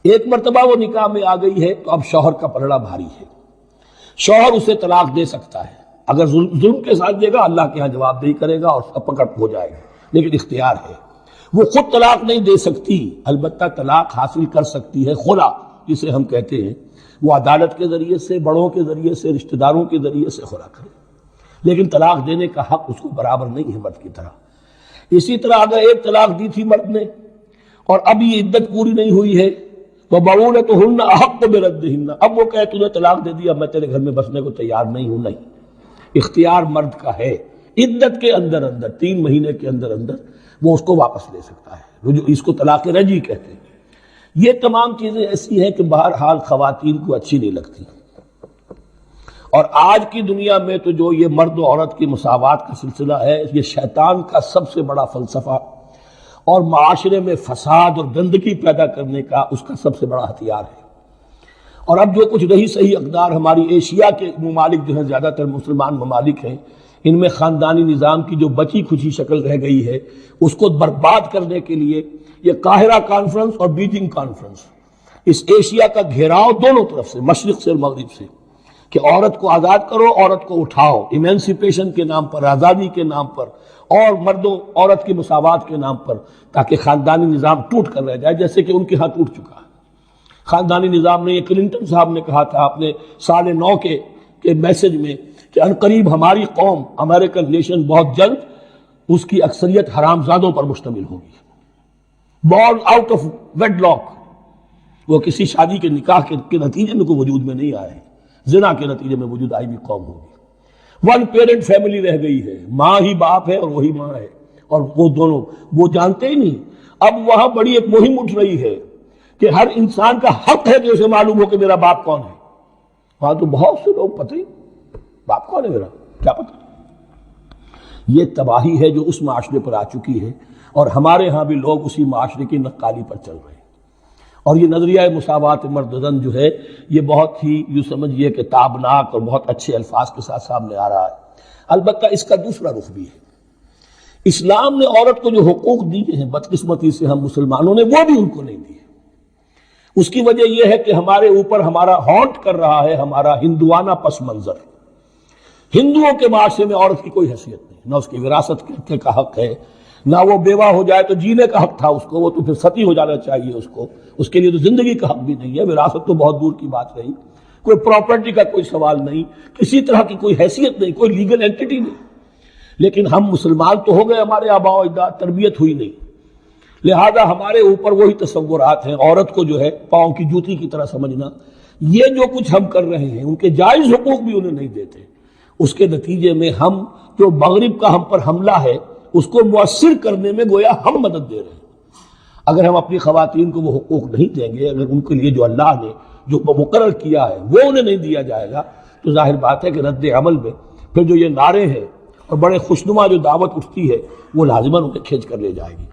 ایک مرتبہ وہ نکاح میں آ گئی ہے تو اب شوہر کا پلڑا بھاری ہے، شوہر اسے طلاق دے سکتا ہے، اگر ظلم کے ساتھ دے گا اللہ کے ہاں جواب دہی کرے گا اور پکڑ ہو جائے گا، لیکن اختیار ہے۔ وہ خود طلاق نہیں دے سکتی، البتہ طلاق حاصل کر سکتی ہے، خلا جسے ہم کہتے ہیں، وہ عدالت کے ذریعے سے، بڑوں کے ذریعے سے، رشتہ داروں کے ذریعے سے خلا کرے، لیکن طلاق دینے کا حق اس کو برابر نہیں ہے مرد کی طرح۔ اسی طرح اگر ایک طلاق دی تھی مرد نے اور اب یہ عدت پوری نہیں ہوئی ہے تو بَعُولَتُهُنَّ أَحَقُّ بِرَدِّهِنَّ، اب وہ کہے تو نے طلاق دے دی، اب میں تیرے گھر میں بسنے کو تیار نہیں ہوں، نہیں، اختیار مرد کا ہے، عدت کے اندر 3 مہینے کے اندر وہ اس کو واپس لے سکتا ہے، رجوع، اس کو طلاق رجعی کہتے ہیں۔ یہ تمام چیزیں ایسی ہیں کہ بہرحال خواتین کو اچھی نہیں لگتی، اور آج کی دنیا میں تو جو یہ مرد و عورت کی مساوات کا سلسلہ ہے، یہ شیطان کا سب سے بڑا فلسفہ اور معاشرے میں فساد اور گندگی پیدا کرنے کا اس کا سب سے بڑا ہتھیار ہے۔ اور اب جو کچھ رہی صحیح اقدار ہماری ایشیا کے ممالک جو ہیں، زیادہ تر مسلمان ممالک ہیں، ان میں خاندانی نظام کی جو بچی کھچی شکل رہ گئی ہے اس کو برباد کرنے کے لیے یہ قاہرہ کانفرنس اور بیجنگ کانفرنس، اس ایشیا کا گھیراؤ دونوں طرف سے، مشرق سے اور مغرب سے، کہ عورت کو آزاد کرو، عورت کو اٹھاؤ، ایمینسیپیشن کے نام پر، آزادی کے نام پر، اور مردوں عورت کی مساوات کے نام پر، تاکہ خاندانی نظام ٹوٹ کر رہ جائے، جیسے کہ ان کے ہاں ٹوٹ چکا ہے خاندانی نظام نے۔ یہ کلنٹن صاحب نے کہا تھا اپنے سال 9 کے میسج میں کہ عنقریب ہماری قوم، امریکن نیشن، بہت جلد اس کی اکثریت حرامزادوں پر مشتمل ہوگی، born out of wedlock, وہ کسی شادی کے نکاح کے نتیجے میں کوئی وجود میں نہیں آئے، زنا کے نتیجے میں وجود آئی بھی قوم ہوگی۔ ون پیرنٹ فیملی رہ گئی ہے، ماں ہی باپ ہے اور وہی ماں ہے، اور وہ دونوں وہ جانتے ہی نہیں۔ اب وہاں بڑی ایک مہم اٹھ رہی ہے کہ ہر انسان کا حق ہے کہ اسے معلوم ہو کہ میرا باپ کون ہے۔ وہاں تو بہت سے لوگ پتہ ہی باپ کون ہے میرا، کیا پتہ۔ یہ تباہی ہے جو اس معاشرے پر آ چکی ہے، اور ہمارے ہاں بھی لوگ اسی معاشرے کی نقالی پر چل رہے ہیں۔ اور یہ نظریہ مساوات مرد و زن جو ہے یہ بہت ہی یوں سمجھیے کہ تابناک اور بہت اچھے الفاظ کے ساتھ سامنے آ رہا ہے۔ البتہ اس کا دوسرا رخ بھی ہے۔ اسلام نے عورت کو جو حقوق دیے ہیں بدقسمتی سے ہم مسلمانوں نے وہ بھی ان کو نہیں دیے۔ اس کی وجہ یہ ہے کہ ہمارے اوپر ہمارا ہانٹ کر رہا ہے ہمارا ہندوانہ پس منظر۔ ہندوؤں کے معاشرے میں عورت کی کوئی حیثیت نہیں، نہ اس کی وراثت کا حق ہے، نہ وہ بیوہ ہو جائے تو جینے کا حق تھا اس کو، وہ تو پھر ستی ہو جانا چاہیے اس کو، اس کے لیے تو زندگی کا حق بھی نہیں ہے، وراثت تو بہت دور کی بات رہی، کوئی پراپرٹی کا کوئی سوال نہیں، کسی طرح کی کوئی حیثیت نہیں، کوئی لیگل اینٹیٹی نہیں۔ لیکن ہم مسلمان تو ہو گئے، ہمارے آباء و اجداد، تربیت ہوئی نہیں، لہذا ہمارے اوپر وہی تصورات ہیں، عورت کو جو ہے پاؤں کی جوتی کی طرح سمجھنا۔ یہ جو کچھ ہم کر رہے ہیں ان کے جائز حقوق بھی انہیں نہیں دیتے، اس کے نتیجے میں ہم جو مغرب کا ہم پر حملہ ہے اس کو مؤثر کرنے میں گویا ہم مدد دے رہے ہیں۔ اگر ہم اپنی خواتین کو وہ حقوق نہیں دیں گے، اگر ان کے لیے جو اللہ نے جو مقرر کیا ہے وہ انہیں نہیں دیا جائے گا، تو ظاہر بات ہے کہ رد عمل میں پھر جو یہ نعرے ہیں اور بڑے خوشنما جو دعوت اٹھتی ہے وہ لازماً انہیں کھینچ کر لے جائے گی۔